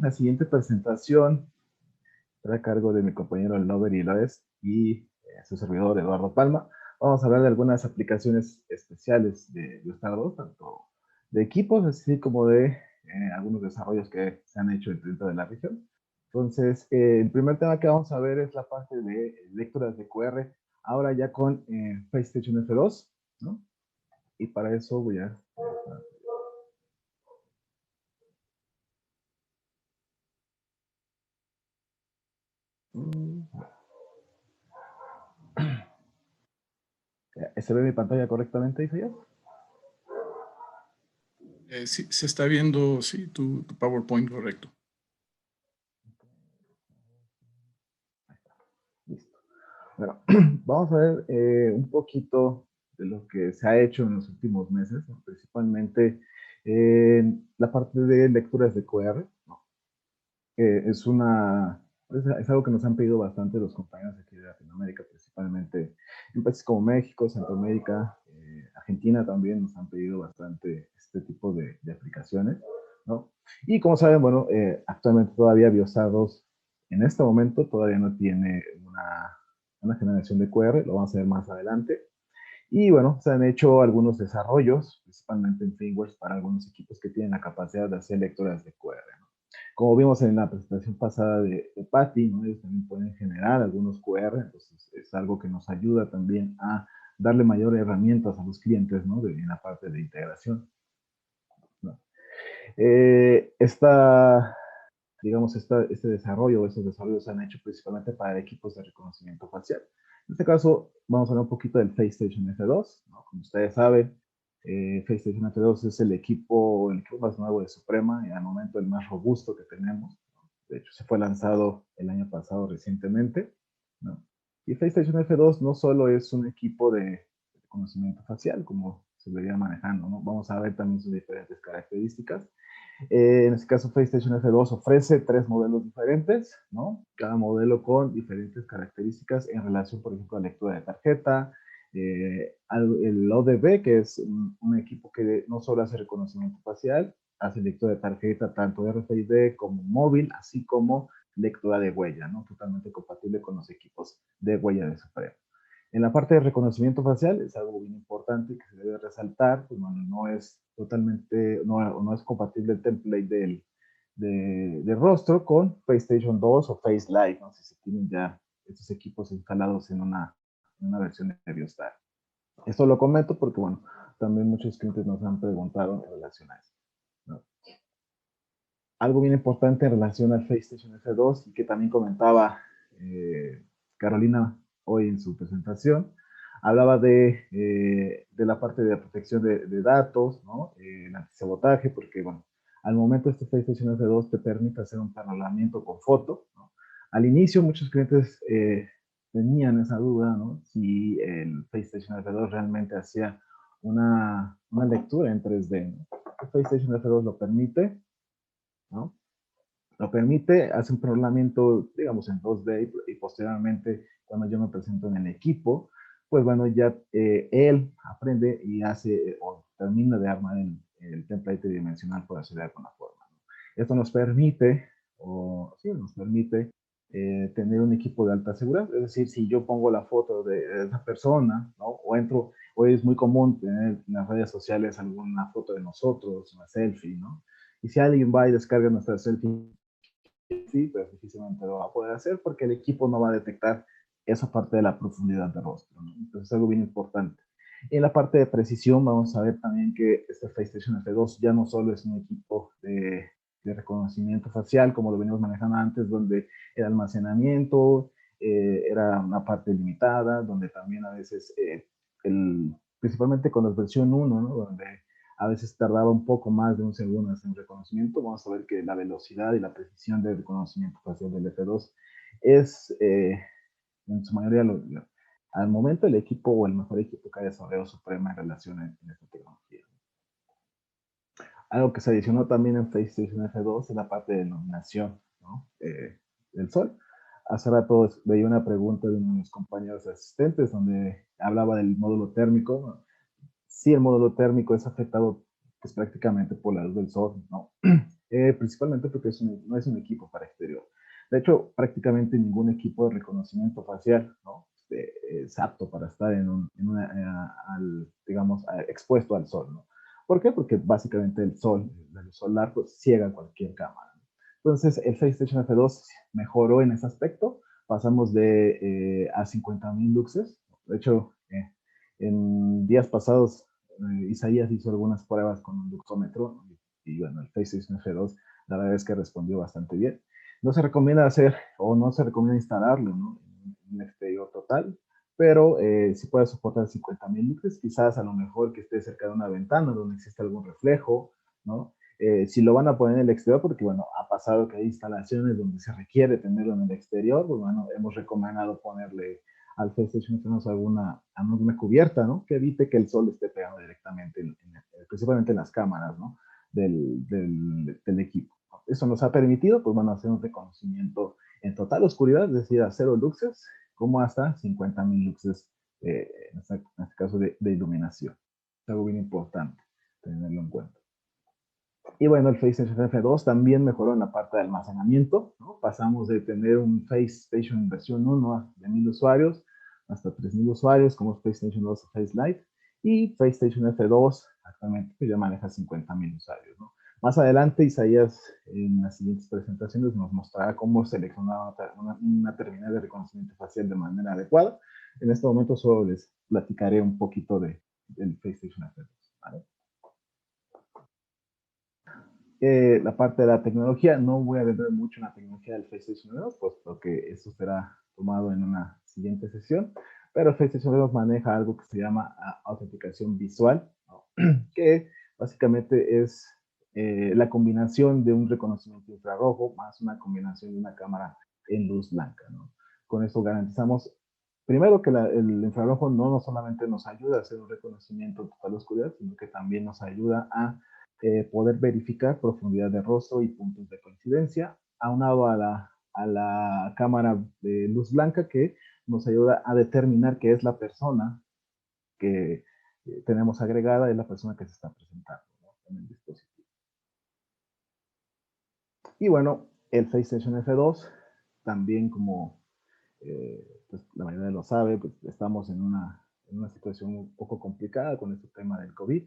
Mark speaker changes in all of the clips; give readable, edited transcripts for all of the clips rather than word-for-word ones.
Speaker 1: la siguiente presentación estará a cargo de mi compañero El Nover Iloes y su servidor Eduardo Palma. Vamos a hablar de algunas aplicaciones especiales de Biostar 2, tanto de equipos así como de algunos desarrollos que se han hecho dentro de la región. Entonces, el primer tema que vamos a ver es la parte de lecturas de QR, ahora ya con PlayStation F2, ¿no? Y para eso voy a... ¿Se ve mi pantalla correctamente, Isaías?
Speaker 2: Sí, se está viendo, sí, tu PowerPoint correcto.
Speaker 1: Listo. Bueno, vamos a ver un poquito de lo que se ha hecho en los últimos meses, ¿no? Principalmente en la parte de lecturas de QR, ¿no? Es algo que nos han pedido bastante los compañeros aquí de Latinoamérica, principalmente en países como México, Centroamérica, Argentina también nos han pedido bastante este tipo de aplicaciones, ¿no? Y como saben, bueno, actualmente todavía Biostar 2 en este momento todavía no tiene una generación de QR, lo vamos a ver más adelante. Y bueno, se han hecho algunos desarrollos, principalmente en firmware, para algunos equipos que tienen la capacidad de hacer lecturas de QR, ¿no? Como vimos en la presentación pasada de Patty, ¿no? Ellos también pueden generar algunos QR, entonces es algo que nos ayuda también a darle mayor herramientas a los clientes, ¿no? En la parte de integración, ¿no? Este desarrollo, estos desarrollos se han hecho principalmente para equipos de reconocimiento facial. En este caso, vamos a hablar un poquito del PlayStation F2, ¿no? Como ustedes saben, PlayStation F2 es el equipo más nuevo de Suprema y al momento el más robusto que tenemos, ¿no? De hecho, se fue lanzado el año pasado recientemente, ¿no? Y PlayStation F2 no solo es un equipo de reconocimiento facial, como se vería manejando, ¿no? Vamos a ver también sus diferentes características. En este caso, PlayStation F2 ofrece 3 modelos diferentes, ¿no? Cada modelo con diferentes características en relación, por ejemplo, a lectura de tarjeta, el ODB, que es un equipo que no solo hace reconocimiento facial, hace lectura de tarjeta tanto RFID como móvil, así como lectura de huella, ¿no? Totalmente compatible con los equipos de huella de Supremo. En la parte de reconocimiento facial es algo bien importante que se debe resaltar, pues bueno, no es totalmente, no es compatible el template de rostro con PlayStation 2 o Face Live, no sé si tienen ya estos equipos instalados en una versión de Biostar. Esto lo comento porque, bueno, también muchos clientes nos han preguntado en relación a eso, ¿no? Algo bien importante en relación al PlayStation F2 y que también comentaba Carolina hoy en su presentación, hablaba de la parte de la protección de datos, ¿no? El antisabotaje, porque, bueno, al momento este PlayStation F2 te permite hacer un paralelamiento con foto, ¿no? Al inicio muchos clientes tenían esa duda, ¿no? Si el PlayStation F2 realmente hacía una lectura en 3D, ¿no? El PlayStation F2 lo permite, ¿no? Lo permite, hace un programamiento, digamos, en 2D y posteriormente, cuando yo me presento en el equipo, pues bueno, ya él aprende y hace o termina de armar el template tridimensional, por decirlo de alguna forma, ¿no? Esto nos permite, nos permite tener un equipo de alta seguridad. Es decir, si yo pongo la foto de esa persona, ¿no? O entro, hoy es muy común tener en las redes sociales alguna foto de nosotros, una selfie, ¿no? Y si alguien va y descarga nuestra selfie, sí, pero difícilmente lo va a poder hacer porque el equipo no va a detectar esa parte de la profundidad de rostro, ¿no? Entonces es algo bien importante. En la parte de precisión vamos a ver también que este PlayStation F2 ya no solo es un equipo de reconocimiento facial como lo veníamos manejando antes, donde el almacenamiento era una parte limitada, donde también a veces, principalmente con la versión 1, ¿no? Donde a veces tardaba un poco más de un segundo en reconocimiento. Vamos a ver que la velocidad y la precisión del reconocimiento facial del F2 es, en su mayoría, al momento, el equipo o el mejor equipo que ha desarrollado Suprema en relación en esta tecnología. Algo que se adicionó también en PlayStation F2 es la parte de iluminación, ¿no? Del sol. Hace rato veía una pregunta de uno de mis compañeros asistentes donde hablaba del módulo térmico, ¿no? Sí, el módulo térmico es afectado pues, prácticamente por la luz del sol, ¿no? Principalmente porque no es un equipo para exterior. De hecho, prácticamente ningún equipo de reconocimiento facial, ¿no? Es apto para estar digamos, expuesto al sol, ¿no? ¿Por qué? Porque básicamente la luz solar, pues ciega cualquier cámara, ¿no? Entonces, el FaceStation F2 mejoró en ese aspecto. Pasamos a 50.000 luxes. De hecho, en días pasados, Isaías hizo algunas pruebas con un luxómetro, ¿no? Y bueno, el FaceStation F2, la verdad es que respondió bastante bien. No se recomienda hacer o no se recomienda instalarlo, ¿no? En un exterior total, pero si puede soportar 50.000 luxes, quizás a lo mejor que esté cerca de una ventana donde existe algún reflejo, ¿no? Si lo van a poner en el exterior, porque bueno, ha pasado que hay instalaciones donde se requiere tenerlo en el exterior, pues bueno, hemos recomendado ponerle al PlayStation alguna cubierta, ¿no? Que evite que el sol esté pegando directamente, principalmente en las cámaras, ¿no? Del equipo. Eso nos ha permitido, pues bueno, hacer un reconocimiento en total oscuridad, es decir, a 0 luxes, como hasta 50.000 luxes, en este caso de iluminación. Es algo bien importante tenerlo en cuenta. Y bueno, el FaceStation F2 también mejoró en la parte de almacenamiento, ¿no? Pasamos de tener un FaceStation versión 1 de 1000 usuarios hasta 3000 usuarios, como PlayStation 2 o Face Lite, y PlayStation F2 actualmente pues, ya maneja 50.000 usuarios, ¿no? Más adelante, Isaías, en las siguientes presentaciones, nos mostrará cómo seleccionar una terminal de reconocimiento facial de manera adecuada. En este momento solo les platicaré un poquito del PlayStation F2, ¿vale? La parte de la tecnología, no voy a vender mucho en la tecnología del PlayStation 2, puesto que eso será tomado en una siguiente sesión, pero el PlayStation 2 maneja algo que se llama autenticación visual, ¿no? Que básicamente es la combinación de un reconocimiento infrarrojo más una combinación de una cámara en luz blanca, ¿no? Con esto garantizamos, primero, que el infrarrojo no solamente nos ayuda a hacer un reconocimiento total de oscuridad, sino que también nos ayuda a poder verificar profundidad de rostro y puntos de coincidencia, aunado a la cámara de luz blanca que nos ayuda a determinar que es la persona que tenemos agregada, es la persona que se está presentando, ¿no? En el dispositivo. Y bueno, el PlayStation F2, también como pues la mayoría lo sabe, pues estamos en una situación un poco complicada con este tema del COVID.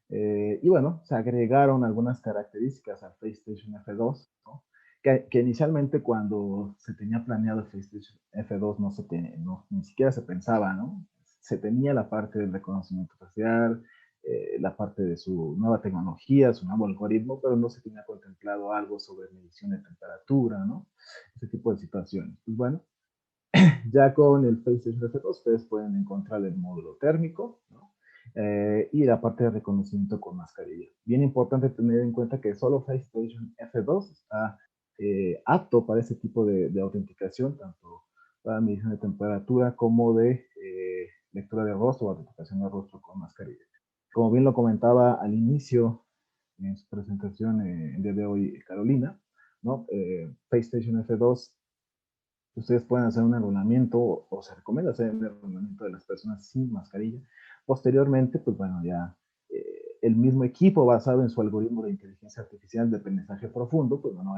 Speaker 1: Y bueno, se agregaron algunas características al PlayStation F2, ¿no? Que inicialmente cuando se tenía planeado el PlayStation F2 ni siquiera se pensaba, ¿no? Se tenía la parte del reconocimiento facial, la parte de su nueva tecnología, su nuevo algoritmo, pero no se tenía contemplado algo sobre medición de temperatura, ¿no? Ese tipo de situaciones. Pues bueno, ya con el PlayStation F2 ustedes pueden encontrar el módulo térmico, ¿no? Y la parte de reconocimiento con mascarilla. Bien importante tener en cuenta que solo PlayStation F2 está apto para ese tipo de autenticación, tanto para medición de temperatura como de lectura de rostro o autenticación de rostro con mascarilla. Como bien lo comentaba al inicio en su presentación el día de hoy Carolina, ¿no? PlayStation F2, ustedes pueden hacer un enrolamiento o se recomienda hacer el enrolamiento de las personas sin mascarilla. Posteriormente, pues bueno, ya el mismo equipo basado en su algoritmo de inteligencia artificial de aprendizaje profundo, pues bueno,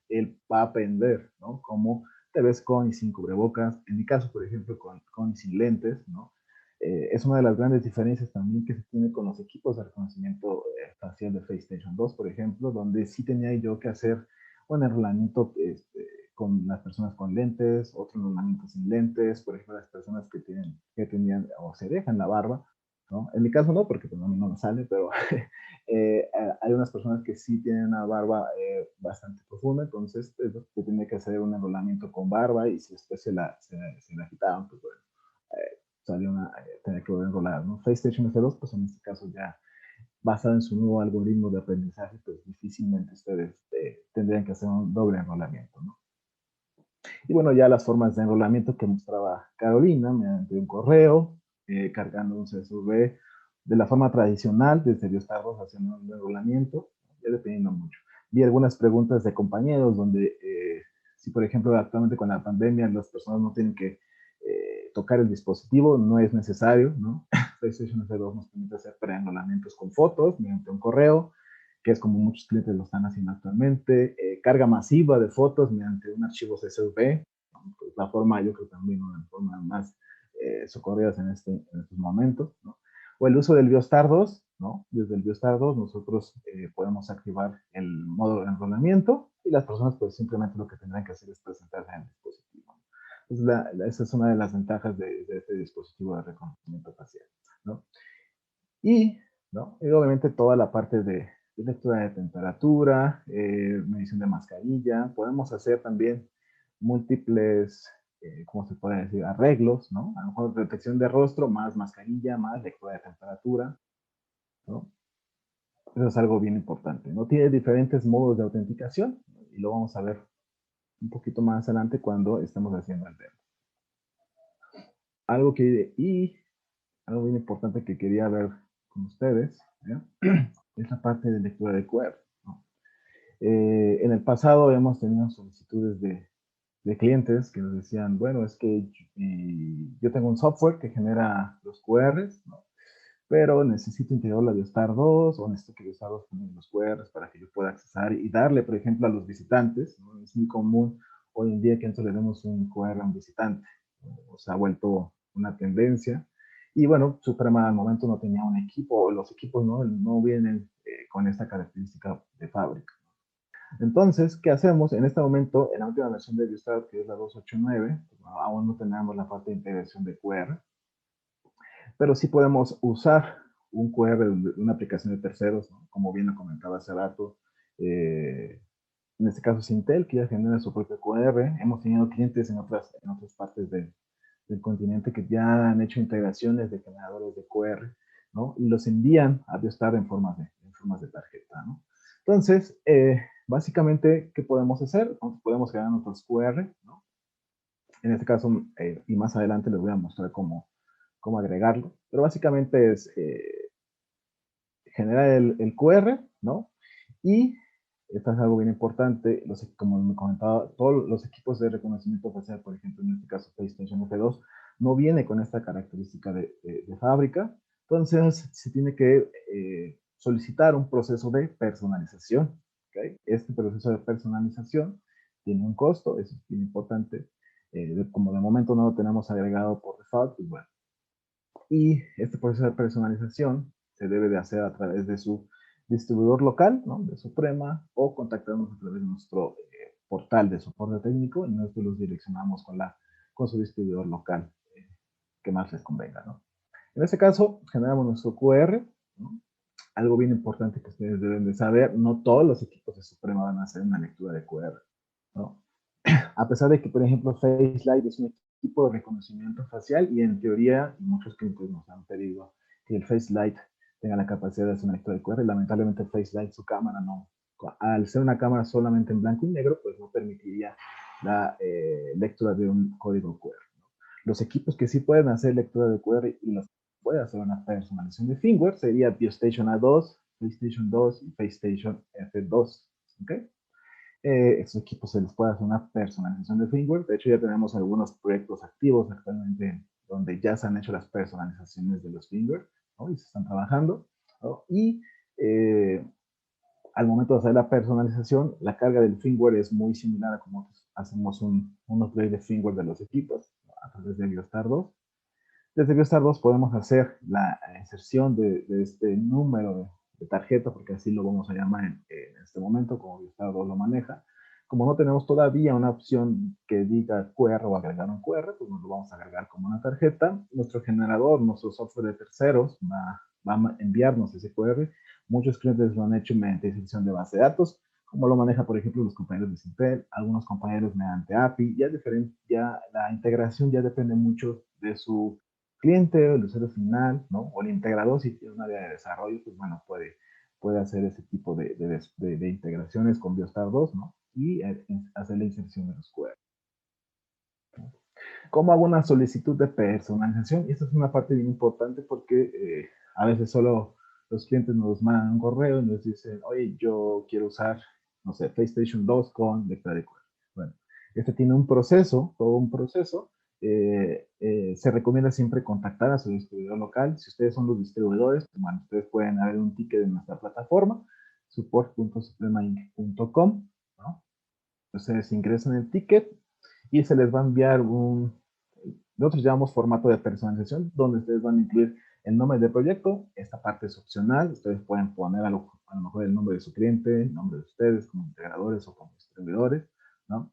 Speaker 1: él va a aprender, ¿no? Cómo te ves con y sin cubrebocas. En mi caso, por ejemplo, con y sin lentes, ¿no? Es una de las grandes diferencias también que se tiene con los equipos de reconocimiento facial de PlayStation 2, por ejemplo, donde sí tenía yo que hacer un enrolamiento con las personas con lentes, otro enrolamiento sin lentes, por ejemplo, las personas que tenían o se dejan la barba, ¿no? En mi caso no, porque pues, a mí no me sale, pero hay unas personas que sí tienen una barba bastante profunda, entonces se tiene que hacer un enrolamiento con barba y si después se la quitaban, pues bueno, salió tener que volver a enrolar, ¿no? PlayStation F2, pues en este caso ya basado en su nuevo algoritmo de aprendizaje, pues difícilmente ustedes tendrían que hacer un doble enrolamiento, ¿no? Y bueno, ya las formas de enrolamiento que mostraba Carolina, mediante un correo, cargando un CSV de la forma tradicional, desde Biostarros haciendo un enrolamiento, ya dependiendo mucho. Vi algunas preguntas de compañeros donde, si por ejemplo actualmente con la pandemia las personas no tienen que tocar el dispositivo, no es necesario, ¿no? PlayStation F2 nos permite hacer preenrolamientos con fotos mediante un correo, que es como muchos clientes lo están haciendo actualmente, carga masiva de fotos mediante un archivo CSV, ¿no? Pues la forma, yo creo también una de las formas más socorridas en estos momentos, ¿no? O el uso del Biostar 2, ¿no? Desde el Biostar 2 nosotros podemos activar el modo de enrolamiento y las personas pues simplemente lo que tendrán que hacer es presentarse en el dispositivo. Entonces, esa es una de las ventajas de este dispositivo de reconocimiento facial, ¿no? Y, ¿no? Y obviamente toda la parte de lectura de temperatura, medición de mascarilla, podemos hacer también múltiples, ¿cómo se puede decir? Arreglos, ¿no? A lo mejor detección de rostro, más mascarilla, más lectura de temperatura, ¿no? Eso es algo bien importante, ¿no? Tiene diferentes modos de autenticación y lo vamos a ver un poquito más adelante cuando estemos haciendo el demo. Algo bien importante que quería ver con ustedes, ¿eh? Es la parte de lectura de QR, ¿no? En el pasado hemos tenido solicitudes de clientes que nos decían, bueno, es que yo tengo un software que genera los QRs, ¿no? Pero necesito integrar la Biostar 2 o necesito que Biostar 2 tenga los QRs para que yo pueda accesar y darle, por ejemplo, a los visitantes, ¿no? Es muy común hoy en día que nosotros le demos un QR a un visitante, ¿no? O se ha vuelto una tendencia. Y bueno, Suprema al momento no tenía un equipo, o los equipos no vienen con esta característica de fábrica. Entonces, ¿qué hacemos? En este momento, en la última versión de Biostar, que es la 289, aún no tenemos la parte de integración de QR, pero sí podemos usar un QR de una aplicación de terceros, ¿no? Como bien lo comentaba hace rato. En este caso, Sintel, que ya genera su propio QR. Hemos tenido clientes en otras partes del continente que ya han hecho integraciones de generadores de QR, ¿no? Y los envían a Biostar en formas de tarjeta, ¿no? Entonces, básicamente, ¿qué podemos hacer? Podemos generar nuestros QR, ¿no? En este caso, y más adelante les voy a mostrar cómo agregarlo, pero básicamente es generar el QR, ¿no? Y esto es algo bien importante, como me comentaba, todos los equipos de reconocimiento facial, por ejemplo, en este caso PlayStation F2, no viene con esta característica de fábrica, entonces se tiene que solicitar un proceso de personalización, ¿okay? Este proceso de personalización tiene un costo, eso es bien importante, como de momento no lo tenemos agregado por default, pues bueno. Y este proceso de personalización se debe de hacer a través de su distribuidor local, ¿no? De Suprema, o contactarnos a través de nuestro portal de soporte técnico y nosotros los direccionamos con su distribuidor local que más les convenga, ¿no? En este caso, generamos nuestro QR, ¿no? Algo bien importante que ustedes deben de saber, no todos los equipos de Suprema van a hacer una lectura de QR, ¿no? A pesar de que, por ejemplo, FaceLight es un equipo de reconocimiento facial y en teoría muchos clientes nos han pedido que el FaceLight tenga la capacidad de hacer una lectura de QR. Lamentablemente FaceLight, su cámara no, al ser una cámara solamente en blanco y negro, pues no permitiría la lectura de un código QR, ¿no? Los equipos que sí pueden hacer lectura de QR y los puede hacer una personalización de firmware sería BioStation A2, PlayStation 2 y PlayStation F2, ¿ok? Estos equipos se les puede hacer una personalización de firmware. De hecho, ya tenemos algunos proyectos activos actualmente donde ya se han hecho las personalizaciones de los firmware, ¿no? Y se están trabajando, ¿no? Y al momento de hacer la personalización, la carga del firmware es muy similar a como hacemos un upgrade de firmware de los equipos, ¿no? A través de Biostar 2. Desde Biostar 2 podemos hacer la inserción de este número de tarjeta, porque así lo vamos a llamar en este momento, como Biostar 2 lo maneja. Como no tenemos todavía una opción que diga QR o agregar un QR, pues nos lo vamos a agregar como una tarjeta. Nuestro generador, nuestro software de terceros, va a enviarnos ese QR. Muchos clientes lo han hecho mediante inserción de base de datos, como lo maneja, por ejemplo, los compañeros de Sintel, algunos compañeros mediante API. Ya la integración ya depende mucho de su cliente, el usuario final, ¿no? O el integrador, si tiene un área de desarrollo, pues bueno, puede hacer ese tipo de integraciones con Biostar 2, ¿no? Y hacer la inserción de los QR. ¿Cómo hago una solicitud de personalización? Y esta es una parte bien importante porque a veces solo los clientes nos mandan un correo y nos dicen, oye, yo quiero usar, no sé, PlayStation 2 con lectura de QR. Bueno, este tiene un proceso, todo un proceso. Se recomienda siempre contactar a su distribuidor local. Si ustedes son los distribuidores, pues, bueno, ustedes pueden abrir un ticket en nuestra plataforma, support.supremainc.com, ¿no? Ustedes ingresan el ticket y se les va a enviar nosotros llamamos formato de personalización, donde ustedes van a incluir el nombre del proyecto. Esta parte es opcional. Ustedes pueden poner a lo mejor el nombre de su cliente, el nombre de ustedes como integradores o como distribuidores, ¿no?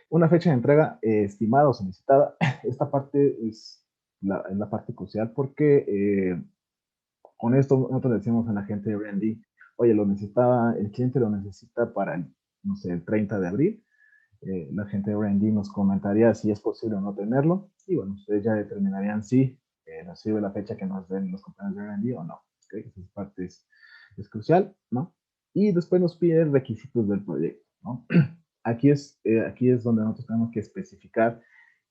Speaker 1: Una fecha de entrega estimada o solicitada. Esta parte es la parte crucial porque con esto nosotros le decimos a la gente de R&D, oye, el cliente lo necesita para, no sé, el 30 de abril. La gente de R&D nos comentaría si es posible o no tenerlo. Y bueno, ustedes ya determinarían si nos sirve la fecha que nos den los compañeros de R&D o no. ¿Okay? Esa parte es crucial, ¿no? Y después nos pide requisitos del proyecto, ¿no? Aquí es donde nosotros tenemos que especificar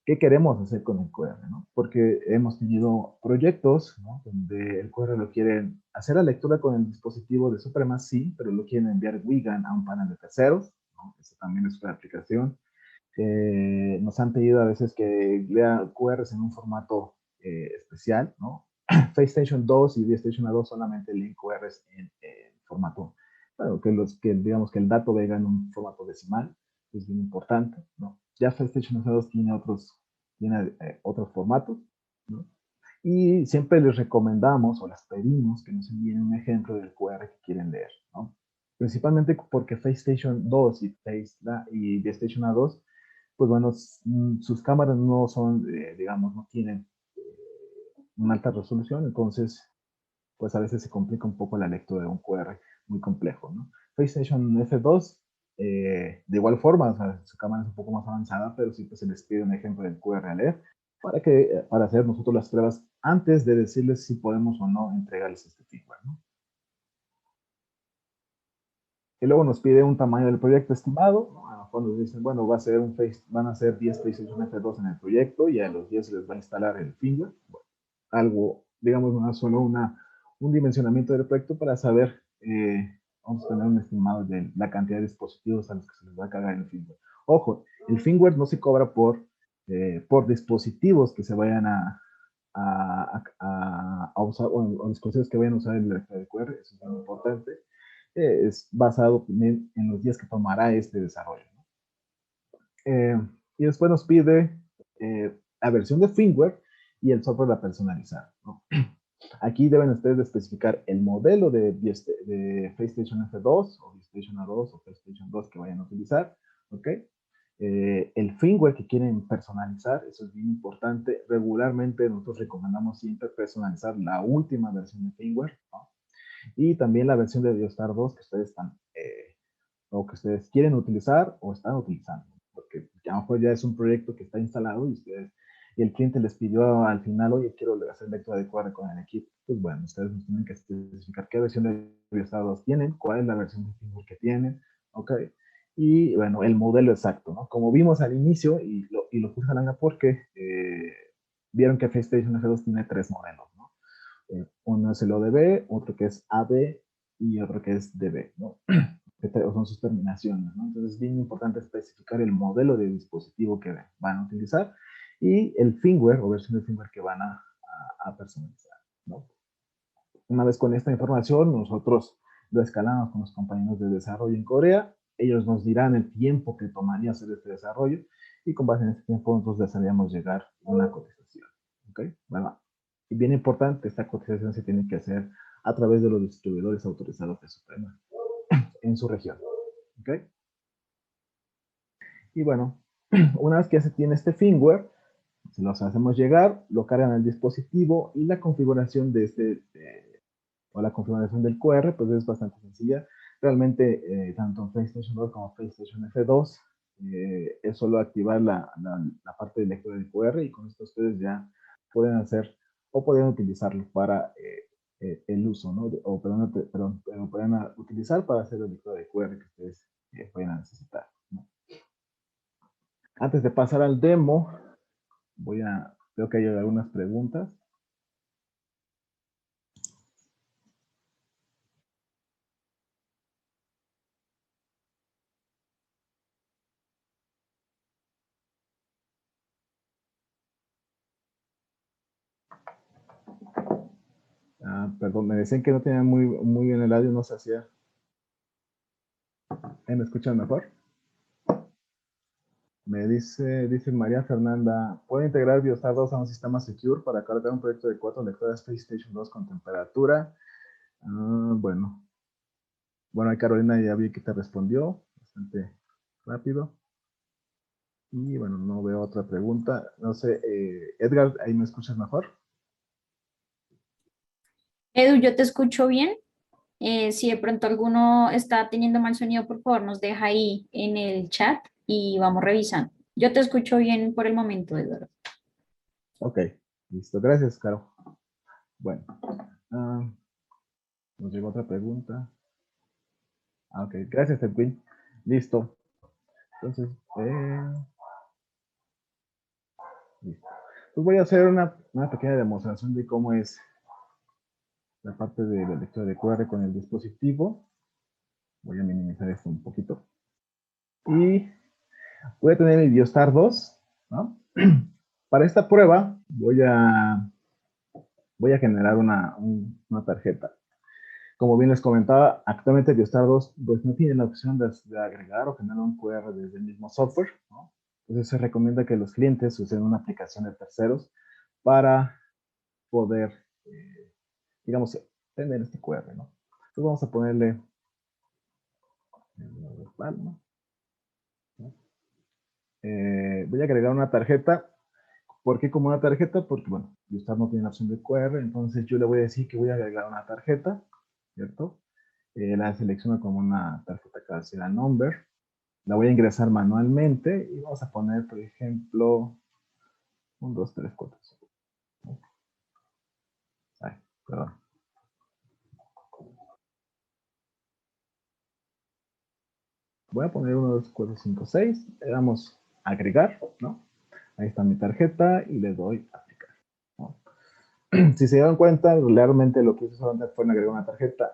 Speaker 1: qué queremos hacer con el QR, ¿no? Porque hemos tenido proyectos, ¿no? Donde el QR lo quieren hacer la lectura con el dispositivo de Suprema, sí, pero lo quieren enviar WIGAN a un panel de terceros, ¿no? Eso también es una aplicación. Nos han pedido a veces que lea QRs en un formato especial, ¿no? FaceStation 2 y VStation A2 solamente leen QRs en formato, bueno, digamos que el dato venga en un formato decimal, es bien importante, ¿no? Ya FaceStation A2 tiene otros formatos, ¿no? Y siempre les recomendamos o les pedimos que nos envíen un ejemplo del QR que quieren leer, ¿no? Principalmente porque FaceStation 2 y VStation A2 pues bueno, sus cámaras no son, digamos, no tienen una alta resolución, entonces, pues a veces se complica un poco la lectura de un QR muy complejo, ¿no? PlayStation F2, de igual forma, o sea, su cámara es un poco más avanzada, pero sí pues, se les pide un ejemplo del QR a leer para hacer nosotros las pruebas antes de decirles si podemos o no entregarles este firmware, ¿no? Y luego nos pide un tamaño del proyecto estimado, ¿no? A lo mejor nos dicen, bueno, van a ser 10 PlayStation F2 en el proyecto y a los 10 se les va a instalar el firmware. Bueno, algo, digamos, no solo un dimensionamiento del proyecto para saber, vamos a tener un estimado de la cantidad de dispositivos a los que se les va a cargar el firmware. Ojo, el firmware no se cobra por dispositivos que se vayan a usar, o dispositivos que vayan a usar el lector de QR, eso es muy importante. Es basado en los días que tomará este desarrollo, ¿no? Y después nos pide la versión de firmware y el software a personalizar, ¿no? Aquí deben ustedes especificar el modelo de PlayStation F2 o PlayStation A2 o PlayStation 2 que vayan a utilizar, ¿ok? El firmware que quieren personalizar, eso es bien importante. Regularmente nosotros recomendamos siempre personalizar la última versión de firmware, ¿no? Y también la versión de BioStar 2 que ustedes están, o que ustedes quieren utilizar o están utilizando, porque a lo mejor ya es un proyecto que está instalado y el cliente les pidió al final, oye, quiero hacer lectura de QR con el equipo. Pues bueno, ustedes nos tienen que especificar qué versión de BioStar 2 tienen, cuál es la versión de firmware que tienen, ¿ok? Y bueno, el modelo exacto, ¿no? Como vimos al inicio, lo puse a Langa porque vieron que PlayStation F2 tiene 3 modelos, ¿no? Uno es el ODB, otro que es AB y otro que es DB, ¿no? Que son sus terminaciones, ¿no? Entonces es bien importante especificar el modelo de dispositivo que van a utilizar y el firmware o versión de firmware que van a personalizar, ¿no? Una vez con esta información, nosotros lo escalamos con los compañeros de desarrollo en Corea. Ellos nos dirán el tiempo que tomaría hacer este desarrollo y con base en este tiempo nosotros les haríamos llegar una cotización. ¿Ok? Bueno, y bien importante, esta cotización se tiene que hacer a través de los distribuidores autorizados de Suprema en su región. ¿Ok? Y bueno, una vez que ya se tiene este firmware, se los hacemos llegar, lo cargan al dispositivo y la configuración de o la configuración del QR, pues es bastante sencilla. Realmente, tanto en PlayStation 2 como PlayStation F2, es solo activar la parte de lectura del QR y con esto ustedes ya pueden hacer o pueden utilizarlo para el uso, ¿no? O pueden utilizar para hacer la lectura de QR que ustedes puedan necesitar, ¿no? Antes de pasar al demo, creo que hay algunas preguntas. Perdón, me decían que no tenía muy bien el audio, no se hacía. ¿Ahí me escuchan mejor? Me dice María Fernanda, ¿puede integrar Biostar 2 a un sistema secure para cargar un proyecto de 4 lectores PlayStation 2 con temperatura? Bueno, ahí Carolina ya vi que te respondió bastante rápido. Y bueno, no veo otra pregunta. No sé, Edgar, ¿ahí me escuchas mejor?
Speaker 3: Edu, yo te escucho bien. Si de pronto alguno está teniendo mal sonido, por favor, nos deja ahí en el chat y vamos revisando. Yo te escucho bien por el momento, Eduardo.
Speaker 1: Ok, listo. Gracias, Caro. Bueno, nos llegó otra pregunta. Ok, gracias, Edwin. Listo. Entonces, listo. Pues voy a hacer una pequeña demostración de cómo es la parte de la lectura de QR con el dispositivo. Voy a minimizar esto un poquito. Y voy a tener mi Biostar 2, ¿no? Para esta prueba voy a generar una tarjeta. Como bien les comentaba, actualmente Biostar 2 pues, no tiene la opción de agregar o generar un QR desde el mismo software, ¿no? Entonces se recomienda que los clientes usen una aplicación de terceros para poder, digamos, tener este QR, ¿no? Entonces vamos a ponerle palma. Voy a agregar una tarjeta. ¿Por qué como una tarjeta? Porque, bueno, Biostar no tiene la opción de QR, entonces yo le voy a decir que voy a agregar una tarjeta, ¿cierto? La selecciono como una tarjeta que va a ser a number. La voy a ingresar manualmente y vamos a poner, por ejemplo, 1, 2, 3, 4, 5. Ay, perdón. Voy a poner 1, 2, 4, 5, 6. Le damos a agregar, ¿no? Ahí está mi tarjeta y le doy a aplicar, ¿no? Si se dan cuenta, realmente lo que hizo solamente fue agregar una tarjeta.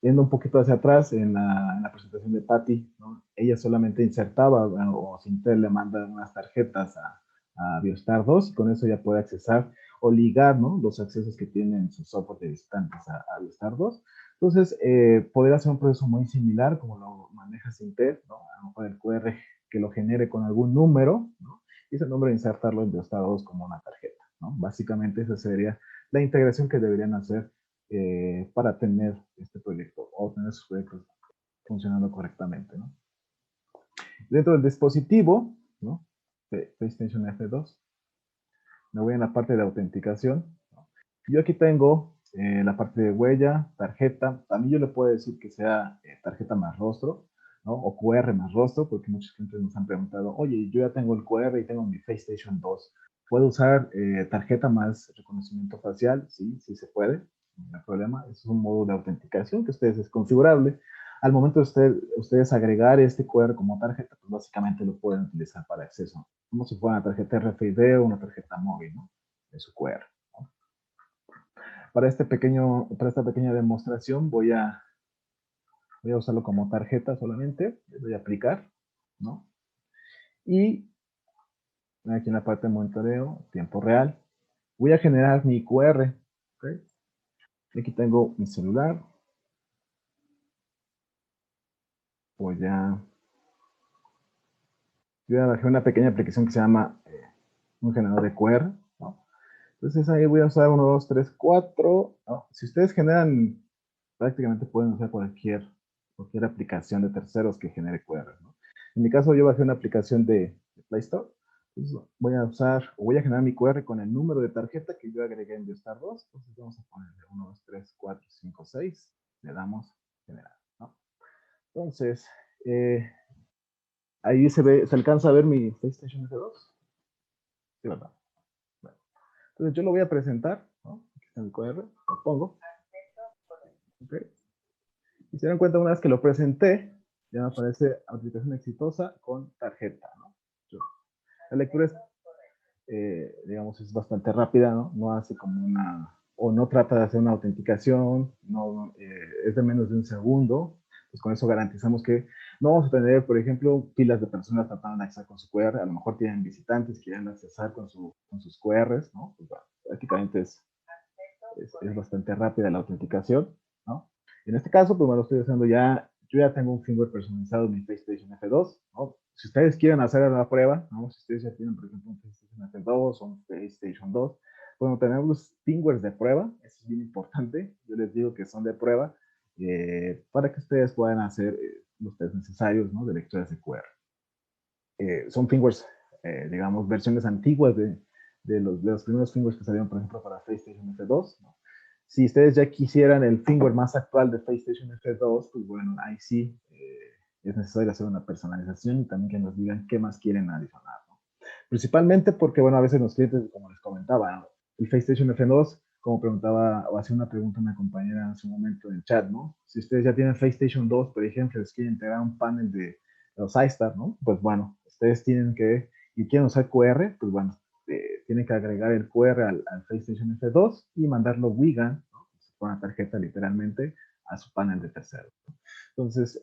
Speaker 1: Yendo un poquito hacia atrás en la presentación de Patty, ¿no? Ella solamente insertaba, bueno, o Sintel le manda unas tarjetas a Biostar 2 y con eso ya puede accesar o ligar, ¿no? Los accesos que tienen sus software de distantes a Biostar 2. Entonces, podría ser un proceso muy similar como lo maneja Sintel, ¿no? A lo mejor el QR que lo genere con algún número, ¿no? Y ese número insertarlo en Biostar 2 como una tarjeta, ¿no? Básicamente esa sería la integración que deberían hacer para tener este proyecto o tener sus proyectos funcionando correctamente, ¿no? Dentro del dispositivo, ¿no? De PlayStation F2, me voy en la parte de autenticación, ¿no? Yo aquí tengo la parte de huella, tarjeta. También yo le puedo decir que sea tarjeta más rostro, ¿no? O QR más rostro, porque muchos clientes nos han preguntado, oye, yo ya tengo el QR y tengo mi PlayStation 2. ¿Puedo usar tarjeta más reconocimiento facial? Sí, sí se puede. No hay problema. Es un modo de autenticación que ustedes es configurable. Al momento de ustedes agregar este QR como tarjeta, pues básicamente lo pueden utilizar para acceso, como si fuera una tarjeta RFID o una tarjeta móvil, ¿no? De su QR, ¿no? Para esta pequeña demostración voy a usarlo como tarjeta solamente. Le doy a aplicar, ¿no? Y aquí en la parte de monitoreo, tiempo real, voy a generar mi QR, ¿ok? Aquí tengo mi celular. Voy a bajar una pequeña aplicación que se llama un generador de QR, ¿no? Entonces ahí voy a usar 1, 2, 3, 4. ¿No? Si ustedes generan, prácticamente pueden usar cualquier aplicación de terceros que genere QR, ¿no? En mi caso yo bajé una aplicación de Play Store. Entonces voy a generar mi QR con el número de tarjeta que yo agregué en Biostar 2. Entonces vamos a ponerle 1, 2, 3, 4, 5, 6. Le damos generar, ¿no? Entonces, ahí se alcanza a ver mi PlayStation F2. Sí, ¿verdad? Bueno, entonces yo lo voy a presentar, ¿no? Aquí está el QR, lo pongo. Okay. Y se dan cuenta, una vez que lo presenté, ya me aparece aplicación exitosa con tarjeta, ¿no? La lectura es, digamos, es bastante rápida, ¿no? No hace como o no trata de hacer una autenticación, no, es de menos de un segundo. Pues con eso garantizamos que no vamos a tener, por ejemplo, filas de personas tratando de acceder con su QR. A lo mejor tienen visitantes que quieren accesar con sus QRs, ¿no? Pues bueno, prácticamente es bastante rápida la autenticación, ¿no? En este caso, pues me lo estoy usando ya yo ya tengo un firmware personalizado en mi PlayStation F2, ¿no? Si ustedes quieren hacer la prueba, ¿no? Si ustedes ya tienen, por ejemplo, un PlayStation F2 o un PlayStation 2, bueno, tenemos los firmwares de prueba, eso es bien importante, yo les digo que son de prueba, para que ustedes puedan hacer los test necesarios, ¿no? De lecturas de QR. Son firmwares, digamos, versiones antiguas de los primeros firmwares que salieron, por ejemplo, para PlayStation F2, ¿no? Si ustedes ya quisieran el firmware más actual de PlayStation F2, pues bueno, ahí sí es necesario hacer una personalización y también que nos digan qué más quieren adicionar, ¿no? Principalmente porque, bueno, a veces los clientes, como les comentaba, ¿no? El PlayStation F2, como preguntaba, o hacía una pregunta una compañera en su momento en el chat, ¿no? Si ustedes ya tienen PlayStation 2, por ejemplo, les quieren integrar un panel de los iStar, ¿no? Pues bueno, ustedes tienen que, y quieren usar QR, pues bueno, tienen que agregar el QR al PlayStation F2 y mandarlo WIGAN, ¿no? Con una tarjeta literalmente a su panel de tercero. Entonces,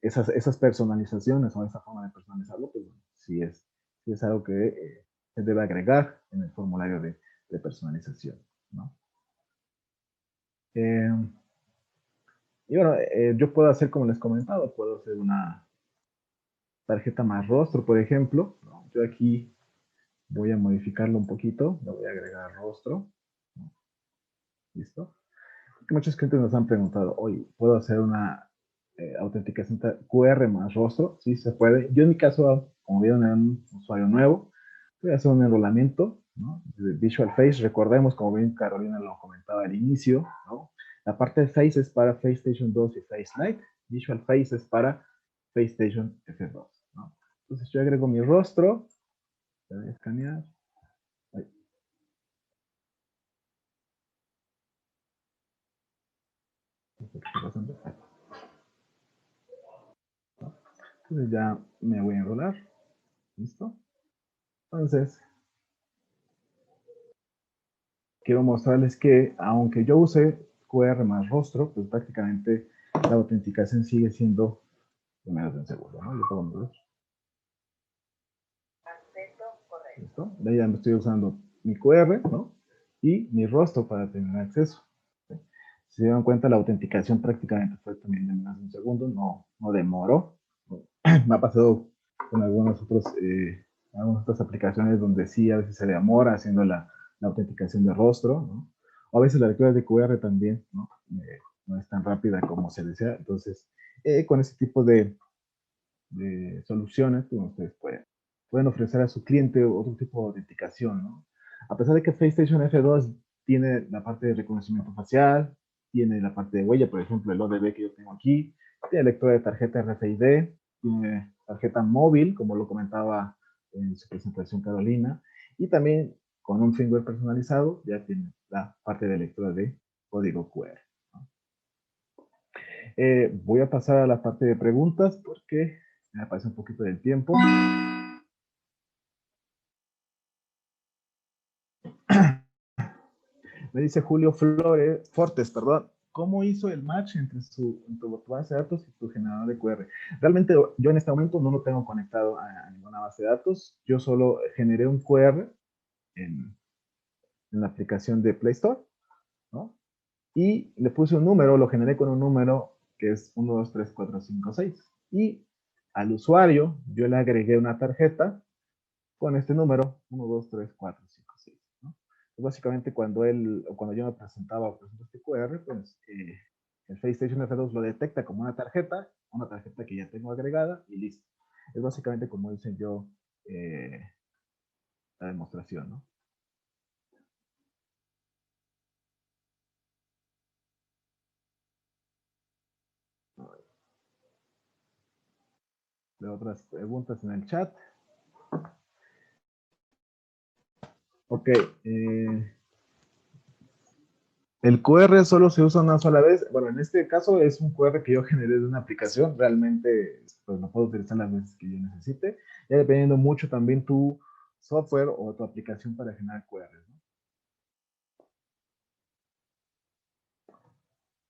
Speaker 1: esas personalizaciones o esa forma de personalizarlo, pues bueno, sí es algo que se debe agregar en el formulario de personalización, ¿no? Y bueno, yo puedo hacer, como les comentaba, puedo hacer una tarjeta más rostro, por ejemplo, ¿no? Yo aquí voy a modificarlo un poquito, le voy a agregar rostro, ¿no? ¿Listo? Porque muchos clientes nos han preguntado, oye, ¿puedo hacer una autenticación QR más rostro? Sí, se puede. Yo en mi caso, como vieron, en un usuario nuevo, voy a hacer un enrolamiento, ¿no? De Visual Face. Recordemos, como bien Carolina lo comentaba al inicio, ¿no? La parte de Face es para PlayStation 2 y Face Lite. Visual Face es para PlayStation F2, ¿no? Entonces yo agrego mi rostro, voy a escanear. Ahí. Entonces ya me voy a enrolar. ¿Listo? Entonces, quiero mostrarles que aunque yo use QR más rostro, pues prácticamente la autenticación sigue siendo de menos de un segundo, ¿no? Yo puedo mover. ¿Listo? De ahí ya me estoy usando mi QR, ¿no? Y mi rostro para tener acceso. ¿Sí? Si se dan cuenta, la autenticación prácticamente fue también de menos de un segundo, no demoró. Me ha pasado con algunas otras aplicaciones donde sí a veces se demora haciendo la autenticación de rostro, ¿no? O a veces la lectura de QR también, ¿no? No es tan rápida como se desea. Entonces, con ese tipo de soluciones, pues ustedes pueden ofrecer a su cliente otro tipo de autenticación, ¿no? A pesar de que PlayStation F2 tiene la parte de reconocimiento facial, tiene la parte de huella, por ejemplo, el ODB que yo tengo aquí, tiene lectura de tarjeta RFID, tiene tarjeta móvil, como lo comentaba en su presentación Carolina, y también con un firmware personalizado ya tiene la parte de lectura de código QR, ¿no? Voy a pasar a la parte de preguntas porque me pasa un poquito del tiempo. Me dice Julio Flores, Fortes, perdón, ¿cómo hizo el match entre tu base de datos y tu generador de QR? Realmente yo en este momento no lo tengo conectado a ninguna base de datos. Yo solo generé un QR en la aplicación de Play Store, ¿no? Y le puse un número, lo generé con un número que es 1, 2, 3, 4, 5, 6. Y al usuario yo le agregué una tarjeta con este número, 1, 2, 3, 4, 5, 6, ¿no? Pues básicamente cuando yo me presentaba o presento este QR, pues el PlayStation F2 lo detecta como una tarjeta que ya tengo agregada y listo. Es básicamente como hice yo la demostración, ¿no? De otras preguntas en el chat. Ok. El QR solo se usa una sola vez. Bueno, en este caso es un QR que yo generé de una aplicación. Realmente pues, lo puedo utilizar las veces que yo necesite. Ya dependiendo mucho también tu software o tu aplicación para generar QR, ¿no?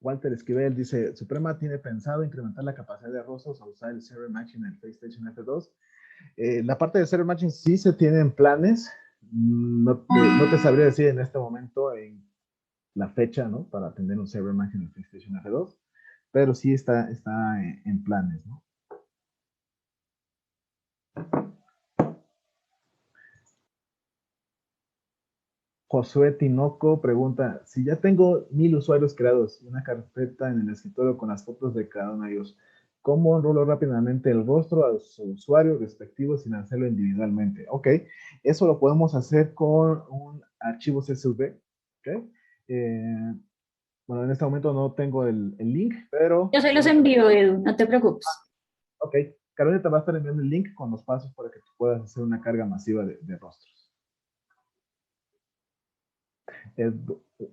Speaker 1: Walter Esquivel dice, ¿Suprema tiene pensado incrementar la capacidad de rostros a usar el Server Matching en el PlayStation F2? La parte de Server Matching sí se tienen planes. No te sabría decir en este momento en la fecha, ¿no? Para tener un Server Matching en el PlayStation F2. pero sí está en planes, ¿no? Josué Tinoco pregunta, si ya tengo 1000 usuarios creados y una carpeta en el escritorio con las fotos de cada uno de ellos, ¿cómo enrolo rápidamente el rostro a su usuario respectivo sin hacerlo individualmente? Ok, eso lo podemos hacer con un archivo CSV, ¿ok? Bueno, en este momento no tengo el link, pero...
Speaker 3: Yo se los envío, Edu, no te preocupes.
Speaker 1: Ok, Carolina te va a estar enviando el link con los pasos para que tú puedas hacer una carga masiva de rostros.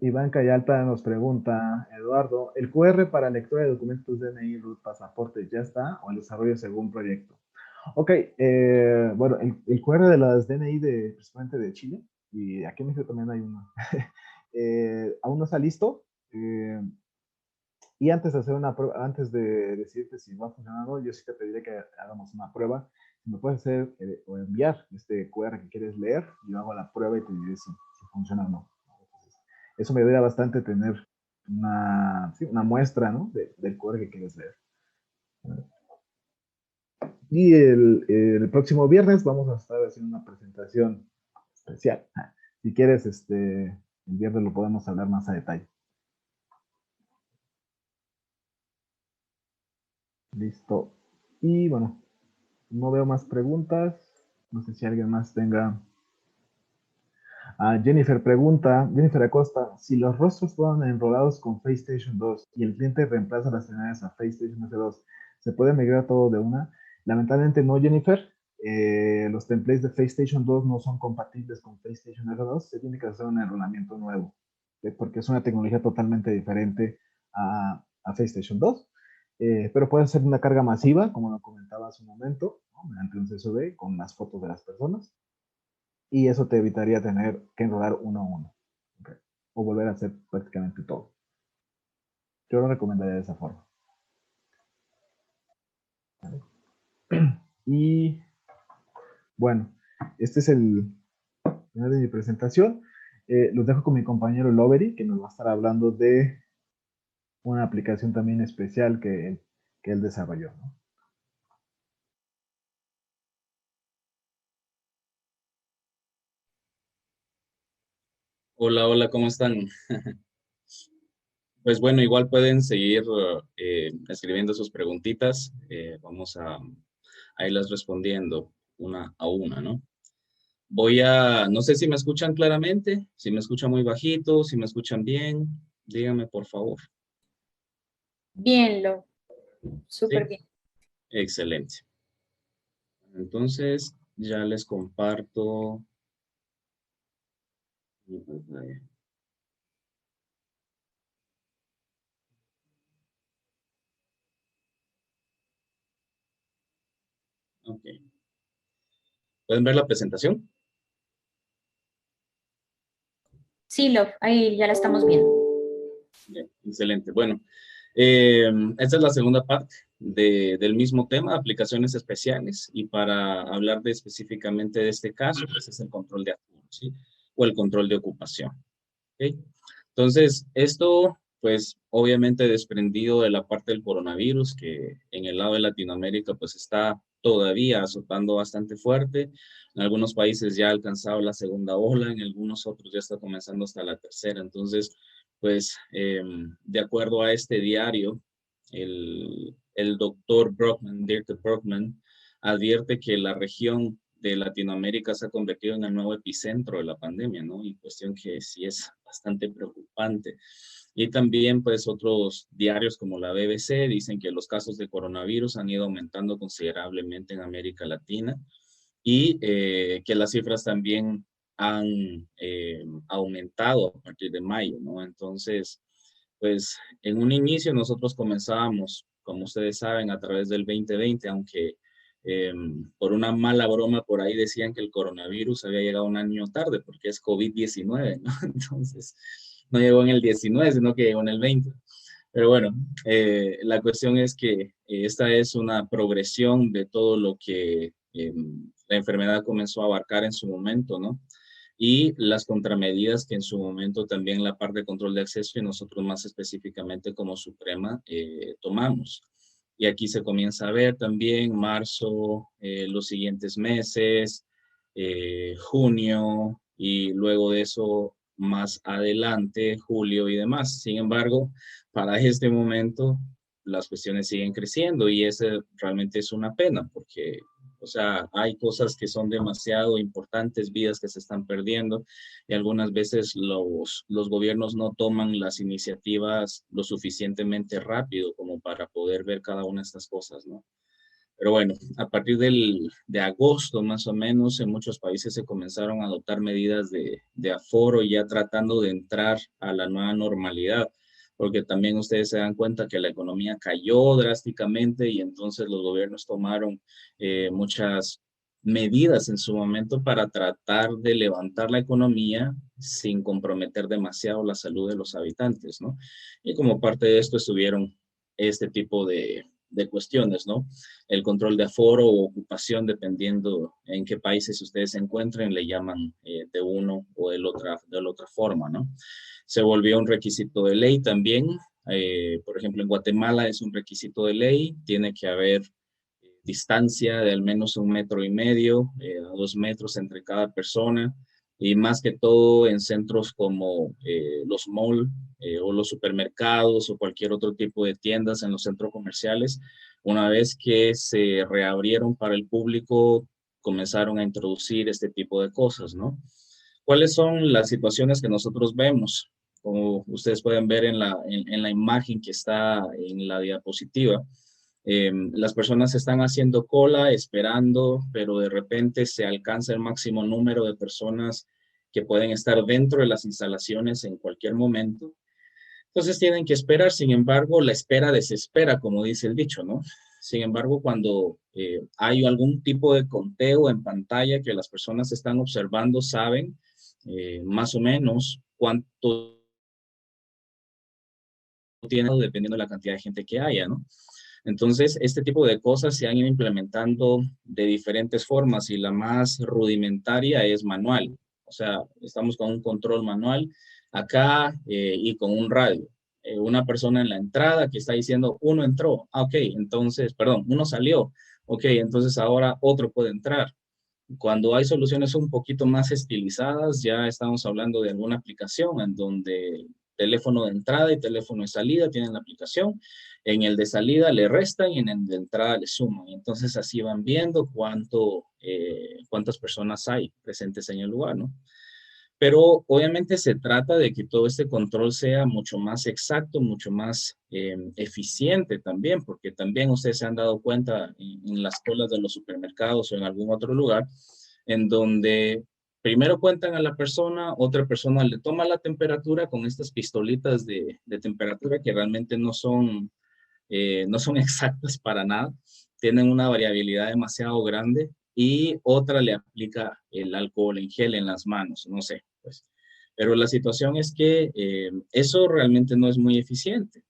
Speaker 1: Iván Cayalta nos pregunta, Eduardo, ¿el QR para lectura de documentos DNI, RUT, pasaporte ya está o el desarrollo según proyecto? Ok, bueno, el QR de las DNI principalmente de Chile, y aquí en México también hay uno, aún no está listo. Y antes de hacer una prueba, antes de decirte si va funcionando, yo sí te pediría que hagamos una prueba. Si me puedes hacer o enviar este QR que quieres leer, yo hago la prueba y te diré si funciona o no. Entonces, eso me ayudaría bastante tener una muestra, ¿no? del QR que quieres leer. Y el próximo viernes vamos a estar haciendo una presentación especial. Si quieres, el viernes lo podemos hablar más a detalle. Listo. Y bueno, no veo más preguntas. No sé si alguien más tenga. Jennifer pregunta, Jennifer Acosta, si los rostros fueron enrolados con FaceStation 2 y el cliente reemplaza las señales a FaceStation S2, ¿se puede migrar todo de una? Lamentablemente no, Jennifer. Los templates de FaceStation 2 no son compatibles con FaceStation S2. Se tiene que hacer un enrolamiento nuevo, porque es una tecnología totalmente diferente a FaceStation 2. Pero puede ser una carga masiva, como lo comentaba hace un momento, ¿no? Mediante un CSV con las fotos de las personas. Y eso te evitaría tener que enrolar uno a uno. ¿Okay? O volver a hacer prácticamente todo. Yo lo recomendaría de esa forma. ¿Vale? Y bueno, este es el final de mi presentación. Los dejo con mi compañero Lovery, que nos va a estar hablando de una aplicación también especial que él desarrolló, ¿no?
Speaker 4: Hola, hola, ¿cómo están? Pues bueno, igual pueden seguir escribiendo sus preguntitas. Vamos a irlas respondiendo una a una, ¿no? No sé si me escuchan claramente, si me escuchan muy bajito, si me escuchan bien, díganme por favor.
Speaker 3: Bien, súper
Speaker 4: ¿Sí?
Speaker 3: bien.
Speaker 4: Excelente. Entonces, ya les comparto mi pantalla. Ok. ¿Pueden ver la presentación?
Speaker 3: Sí, ahí ya la estamos viendo.
Speaker 4: Bien, excelente. Bueno, esta es la segunda parte del mismo tema, aplicaciones especiales, y para hablar específicamente de este caso, pues es el control de activos, ¿sí? O el control de ocupación. ¿Ok? Entonces, esto, pues, obviamente desprendido de la parte del coronavirus, que en el lado de Latinoamérica, pues, está todavía azotando bastante fuerte. En algunos países ya ha alcanzado la segunda ola, en algunos otros ya está comenzando hasta la tercera. Entonces, pues, de acuerdo a este diario, el doctor Brockman, Dirk Brockman, advierte que la región de Latinoamérica se ha convertido en el nuevo epicentro de la pandemia, ¿no? Y cuestión que sí es bastante preocupante. Y también, pues, otros diarios como la BBC dicen que los casos de coronavirus han ido aumentando considerablemente en América Latina y que las cifras también han aumentado a partir de mayo, ¿no? Entonces, pues, en un inicio nosotros comenzábamos, como ustedes saben, a través del 2020, aunque por una mala broma por ahí decían que el coronavirus había llegado un año tarde porque es COVID-19, ¿no? Entonces, no llegó en el 19, sino que llegó en el 20. Pero bueno, la cuestión es que esta es una progresión de todo lo que la enfermedad comenzó a abarcar en su momento, ¿no? y las contramedidas que en su momento también la parte de control de acceso y nosotros más específicamente como Suprema tomamos. Y aquí se comienza a ver también marzo, los siguientes meses, junio y luego de eso más adelante, julio y demás. Sin embargo, para este momento las cuestiones siguen creciendo y ese realmente es una pena porque, o sea, hay cosas que son demasiado importantes, vidas que se están perdiendo y algunas veces los gobiernos no toman las iniciativas lo suficientemente rápido como para poder ver cada una de estas cosas, ¿no? Pero bueno, a partir de agosto más o menos, en muchos países se comenzaron a adoptar medidas de aforo ya tratando de entrar a la nueva normalidad, porque también ustedes se dan cuenta que la economía cayó drásticamente y entonces los gobiernos tomaron muchas medidas en su momento para tratar de levantar la economía sin comprometer demasiado la salud de los habitantes, ¿no? Y como parte de esto estuvieron este tipo de cuestiones, ¿no? El control de aforo o ocupación, dependiendo en qué países ustedes se encuentren, le llaman de uno o de la otra forma, ¿no? Se volvió un requisito de ley también. Por ejemplo, en Guatemala es un requisito de ley, tiene que haber distancia de al menos 1,5 metros, a 2 metros entre cada persona, y más que todo en centros como los malls o los supermercados o cualquier otro tipo de tiendas en los centros comerciales. Una vez que se reabrieron para el público, comenzaron a introducir este tipo de cosas, ¿no? ¿Cuáles son las situaciones que nosotros vemos? Como ustedes pueden ver en la imagen que está en la diapositiva, las personas están haciendo cola, esperando, pero de repente se alcanza el máximo número de personas que pueden estar dentro de las instalaciones en cualquier momento. Entonces tienen que esperar, sin embargo, la espera desespera, como dice el dicho, ¿no? Sin embargo, cuando hay algún tipo de conteo en pantalla que las personas están observando, saben más o menos cuánto tiene dependiendo de la cantidad de gente que haya, ¿no? Entonces, este tipo de cosas se han ido implementando de diferentes formas y la más rudimentaria es manual. O sea, estamos con un control manual acá y con un radio. Una persona en la entrada que está diciendo, uno entró, ok, entonces, perdón, uno salió, ok, entonces ahora otro puede entrar. Cuando hay soluciones un poquito más estilizadas, ya estamos hablando de alguna aplicación en donde teléfono de entrada y teléfono de salida tienen la aplicación. En el de salida le restan y en el de entrada le suman. Y entonces así van viendo cuántas personas hay presentes en el lugar, ¿no? Pero obviamente se trata de que todo este control sea mucho más exacto, mucho más eficiente también, porque también ustedes se han dado cuenta en las colas de los supermercados o en algún otro lugar, en donde primero cuentan a la persona, otra persona le toma la temperatura con estas pistolitas de temperatura que realmente no son exactas para nada, tienen una variabilidad demasiado grande y otra le aplica el alcohol en gel en las manos, no sé, pues. Pero la situación es que eso realmente no es muy eficiente.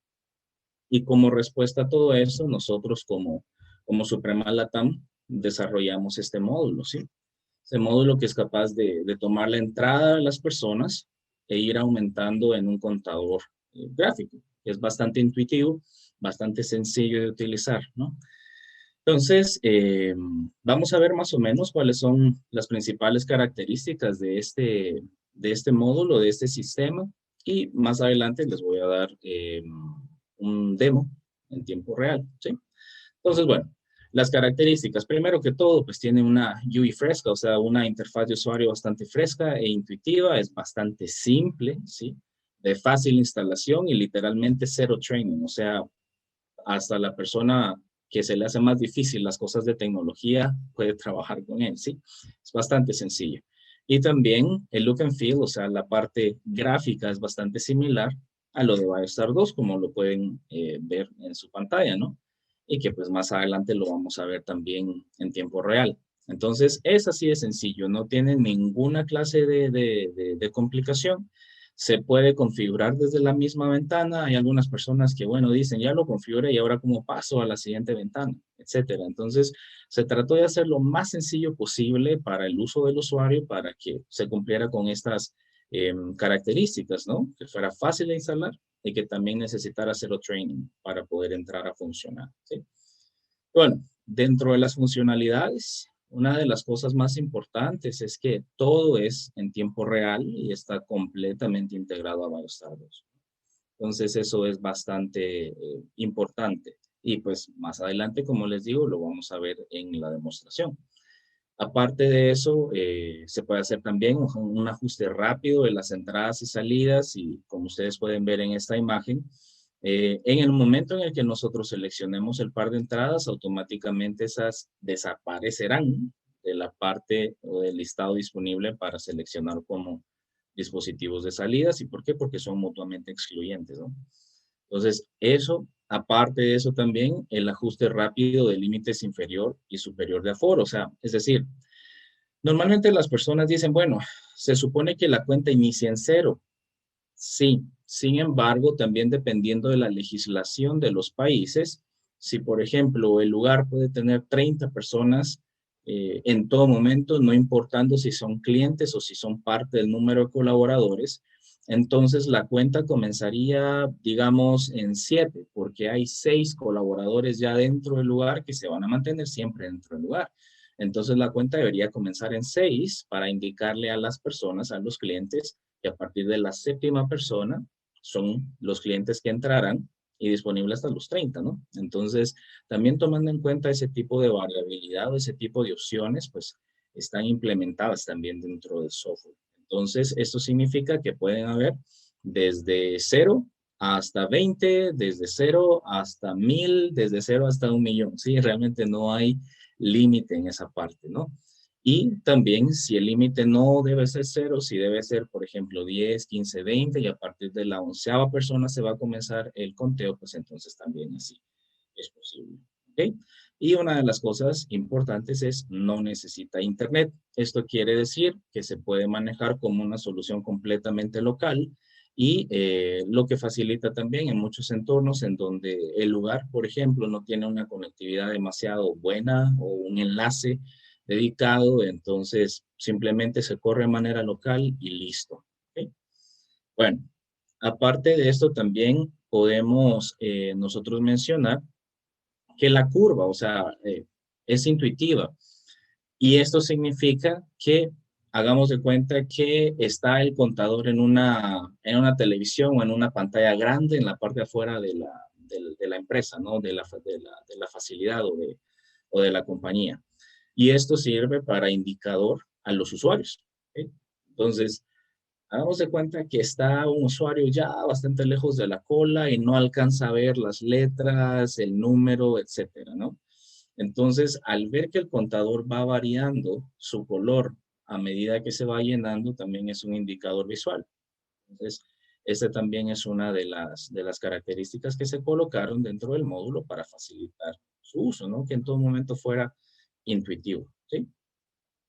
Speaker 4: Y como respuesta a todo eso, nosotros como Suprema LATAM desarrollamos este módulo, ¿sí? Este módulo que es capaz de tomar la entrada de las personas e ir aumentando en un contador gráfico. Es bastante intuitivo, bastante sencillo de utilizar, ¿no? Entonces, vamos a ver más o menos cuáles son las principales características de este módulo, de este sistema, y más adelante les voy a dar un demo en tiempo real, ¿sí? Entonces, bueno, las características, primero que todo, pues tiene una UI fresca, o sea, una interfaz de usuario bastante fresca e intuitiva, es bastante simple, ¿sí? De fácil instalación y literalmente cero training, o sea, hasta la persona que se le hace más difícil las cosas de tecnología puede trabajar con él, ¿sí? Es bastante sencillo. Y también el look and feel, o sea, la parte gráfica es bastante similar a lo de BioStar 2, como lo pueden ver en su pantalla, ¿no? Y que pues más adelante lo vamos a ver también en tiempo real. Entonces, es así de sencillo, no tiene ninguna clase de complicación. se puede configurar desde la misma ventana. Hay algunas personas que, bueno, dicen, ya lo configuré y ahora cómo paso a la siguiente ventana, etcétera. Entonces, se trató de hacer lo más sencillo posible para el uso del usuario para que se cumpliera con estas características, ¿no? Que fuera fácil de instalar y que también necesitara cero training para poder entrar a funcionar, ¿sí? Bueno, dentro de las funcionalidades, una de las cosas más importantes es que todo es en tiempo real y está completamente integrado a BioStar 2. Entonces, eso es bastante importante. Y pues más adelante, como les digo, lo vamos a ver en la demostración. Aparte de eso, se puede hacer también un ajuste rápido de las entradas y salidas y como ustedes pueden ver en esta imagen, en el momento en el que nosotros seleccionemos el par de entradas, automáticamente esas desaparecerán de la parte o del listado disponible para seleccionar como dispositivos de salidas. ¿Y por qué? Porque son mutuamente excluyentes, ¿no? Entonces, eso, aparte de eso también, el ajuste rápido de límites inferior y superior de aforo. O sea, es decir, normalmente las personas dicen, bueno, se supone que la cuenta inicia en 0. Sí, sin embargo, también dependiendo de la legislación de los países, si por ejemplo el lugar puede tener 30 personas en todo momento, no importando si son clientes o si son parte del número de colaboradores, entonces la cuenta comenzaría, digamos, en 7, porque hay 6 colaboradores ya dentro del lugar que se van a mantener siempre dentro del lugar. Entonces la cuenta debería comenzar en 6 para indicarle a las personas, a los clientes, que a partir de la 7ª persona son los clientes que entrarán y disponible hasta los 30, ¿no? Entonces, también tomando en cuenta ese tipo de variabilidad o ese tipo de opciones, pues están implementadas también dentro del software. Entonces, esto significa que pueden haber desde 0 hasta 20, desde 0 hasta 1000, desde 0 hasta 1.000.000, ¿sí? Realmente no hay límite en esa parte, ¿no? Y también si el límite no debe ser 0, si debe ser, por ejemplo, 10, 15, 20, y a partir de la 11ª persona se va a comenzar el conteo, pues entonces también así es posible. ¿Ok? Y una de las cosas importantes es no necesita internet. Esto quiere decir que se puede manejar como una solución completamente local y lo que facilita también en muchos entornos en donde el lugar, por ejemplo, no tiene una conectividad demasiado buena o un enlace dedicado, entonces simplemente se corre de manera local y listo. ¿Okay? Bueno, aparte de esto también podemos nosotros mencionar que la curva, o sea, es intuitiva. Y esto significa que hagamos de cuenta que está el contador en una televisión o en una pantalla grande en la parte de afuera de la empresa, ¿no? De la facilidad o de la compañía. Y esto sirve para indicador a los usuarios. ¿Okay? Entonces, hagamos de cuenta que está un usuario ya bastante lejos de la cola y no alcanza a ver las letras, el número, etcétera, ¿no? Entonces, al ver que el contador va variando su color a medida que se va llenando, también es un indicador visual. Entonces, esta también es una de las características que se colocaron dentro del módulo para facilitar su uso, ¿no? Que en todo momento fuera intuitivo, ¿sí?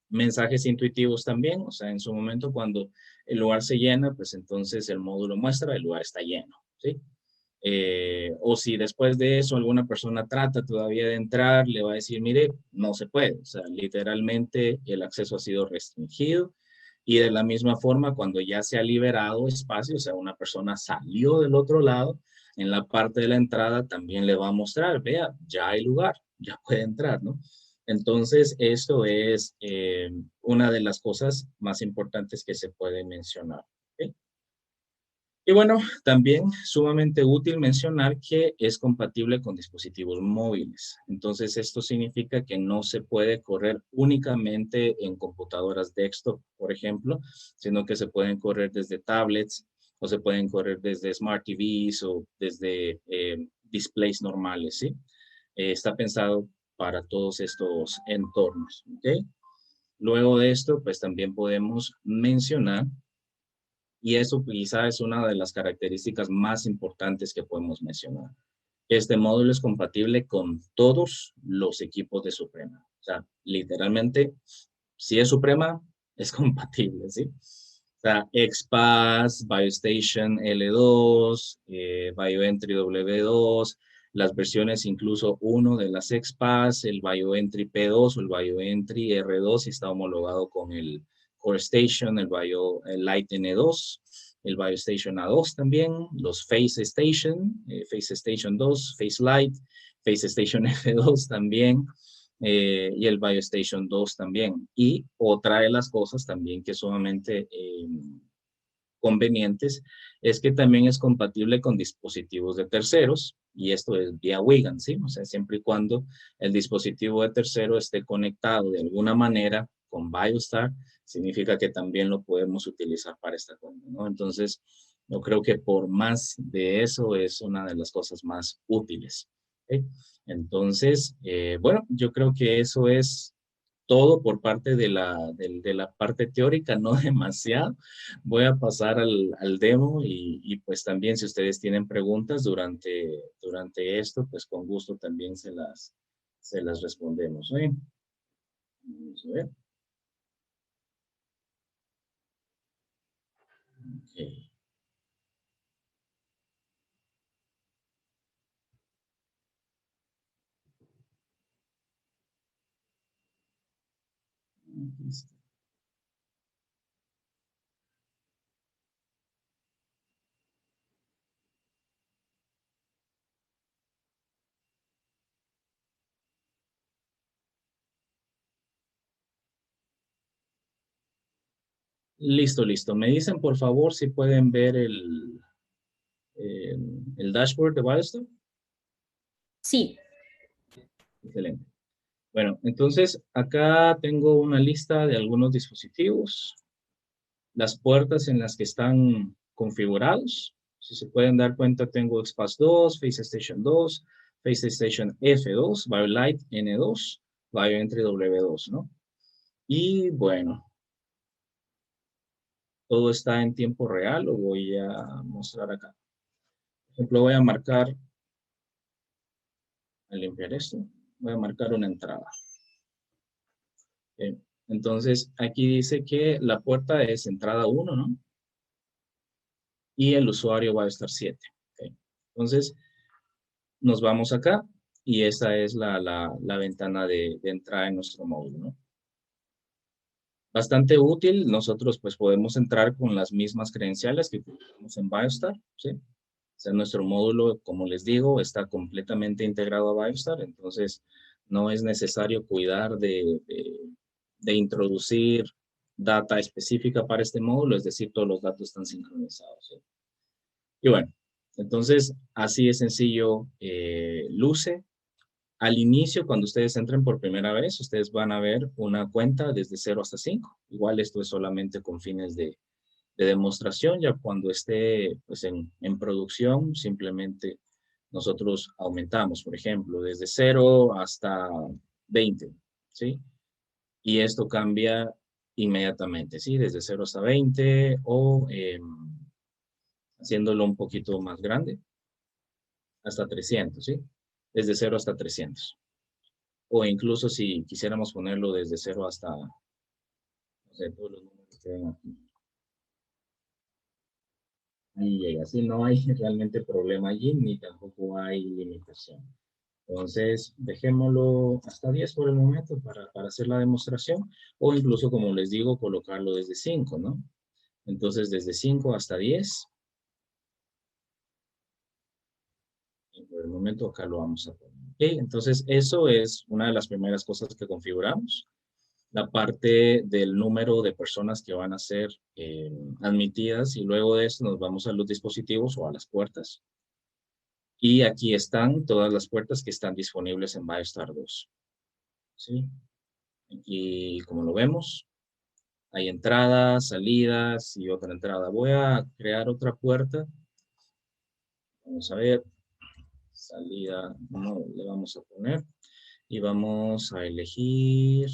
Speaker 4: Mensajes intuitivos también, o sea, en su momento cuando el lugar se llena, pues entonces el módulo muestra el lugar está lleno, ¿sí? O si después de eso alguna persona trata todavía de entrar, le va a decir, mire, no se puede, o sea, literalmente el acceso ha sido restringido. Y de la misma forma, cuando ya se ha liberado espacio, o sea, una persona salió del otro lado, en la parte de la entrada también le va a mostrar, vea, ya hay lugar, ya puede entrar, ¿no? Entonces, esto es una de las cosas más importantes que se puede mencionar. ¿Okay? Y bueno, también sumamente útil mencionar que es compatible con dispositivos móviles. Entonces, esto significa que no se puede correr únicamente en computadoras desktop, por ejemplo, sino que se pueden correr desde tablets o se pueden correr desde Smart TVs o desde displays normales, ¿sí? Está pensado para todos estos entornos, ¿ok? Luego de esto, pues también podemos mencionar, y eso quizá es una de las características más importantes que podemos mencionar. Este módulo es compatible con todos los equipos de Suprema. O sea, literalmente, si es Suprema, es compatible, ¿sí? Está XPath, BioStation L2, BioEntry W2, las versiones incluso 1 de las XPath, el BioEntry P2 o el BioEntry R2 está homologado con el CoreStation, el Light N2, el BioStation A2 también, los FaceStation, FaceStation 2, FaceLight, FaceStation F2 también, y el BioStation 2 también. Y otra de las cosas también que es sumamente convenientes es que también es compatible con dispositivos de terceros, y esto es vía WIGAN, ¿sí? O sea, siempre y cuando el dispositivo de tercero esté conectado de alguna manera con BioStar, significa que también lo podemos utilizar para esta cuenta, ¿no? Entonces, yo creo que por más de eso es una de las cosas más útiles. ¿Okay? Entonces, bueno, yo creo que eso es todo por parte de la parte teórica, no demasiado. Voy a pasar al demo y pues también si ustedes tienen preguntas durante esto, pues con gusto también se las respondemos. ¿Sí? Vamos a ver. Okay. Listo. Listo, listo. Me dicen por favor si pueden ver el dashboard de BioStar.
Speaker 3: Sí,
Speaker 4: Excelente. Bueno, entonces acá tengo una lista de algunos dispositivos, las puertas en las que están configurados. Si se pueden dar cuenta, tengo XPath 2, FaceStation 2, FaceStation F2, BioLight N2, BioEntry W2, ¿no? Y bueno, todo está en tiempo real, lo voy a mostrar acá. Por ejemplo, voy a marcar, al limpiar esto, voy a marcar una entrada. Bien. Entonces, aquí dice que la puerta es entrada 1, ¿no? Y el usuario va a estar 7. ¿Okay? Entonces, nos vamos acá y esta es la ventana de entrada en nuestro módulo, ¿no? Bastante útil. Nosotros pues podemos entrar con las mismas credenciales que tenemos en BioStar, ¿sí? O sea, nuestro módulo, como les digo, está completamente integrado a BioStar, entonces no es necesario cuidar de introducir data específica para este módulo, es decir, todos los datos están sincronizados, ¿sí? Y bueno, entonces así es sencillo luce. Al inicio, cuando ustedes entren por primera vez, ustedes van a ver una cuenta desde 0 hasta 5. Igual esto es solamente con fines de demostración. Ya cuando esté pues, en producción, simplemente nosotros aumentamos, por ejemplo, desde 0 hasta 20, ¿sí? Y esto cambia inmediatamente, ¿sí? Desde 0 hasta 20 o haciéndolo un poquito más grande, hasta 300, ¿sí? Desde 0 hasta 300. O incluso si quisiéramos ponerlo desde 0 hasta, no sé, todos los números que ven aquí. Ahí llega. Así no hay realmente problema allí, ni tampoco hay limitación. Entonces, dejémoslo hasta 10 por el momento para hacer la demostración, o incluso, como les digo, colocarlo desde 5, ¿no? Entonces, desde 5 hasta 10. Y por el momento acá lo vamos a poner. Okay, entonces, eso es una de las primeras cosas que configuramos. La parte del número de personas que van a ser admitidas y luego de eso nos vamos a los dispositivos o a las puertas. Y aquí están todas las puertas que están disponibles en BioStar 2. ¿Sí? Aquí, como lo vemos, hay entradas, salidas y otra entrada. Voy a crear otra puerta. Vamos a ver. Salida no le vamos a poner. Y vamos a elegir...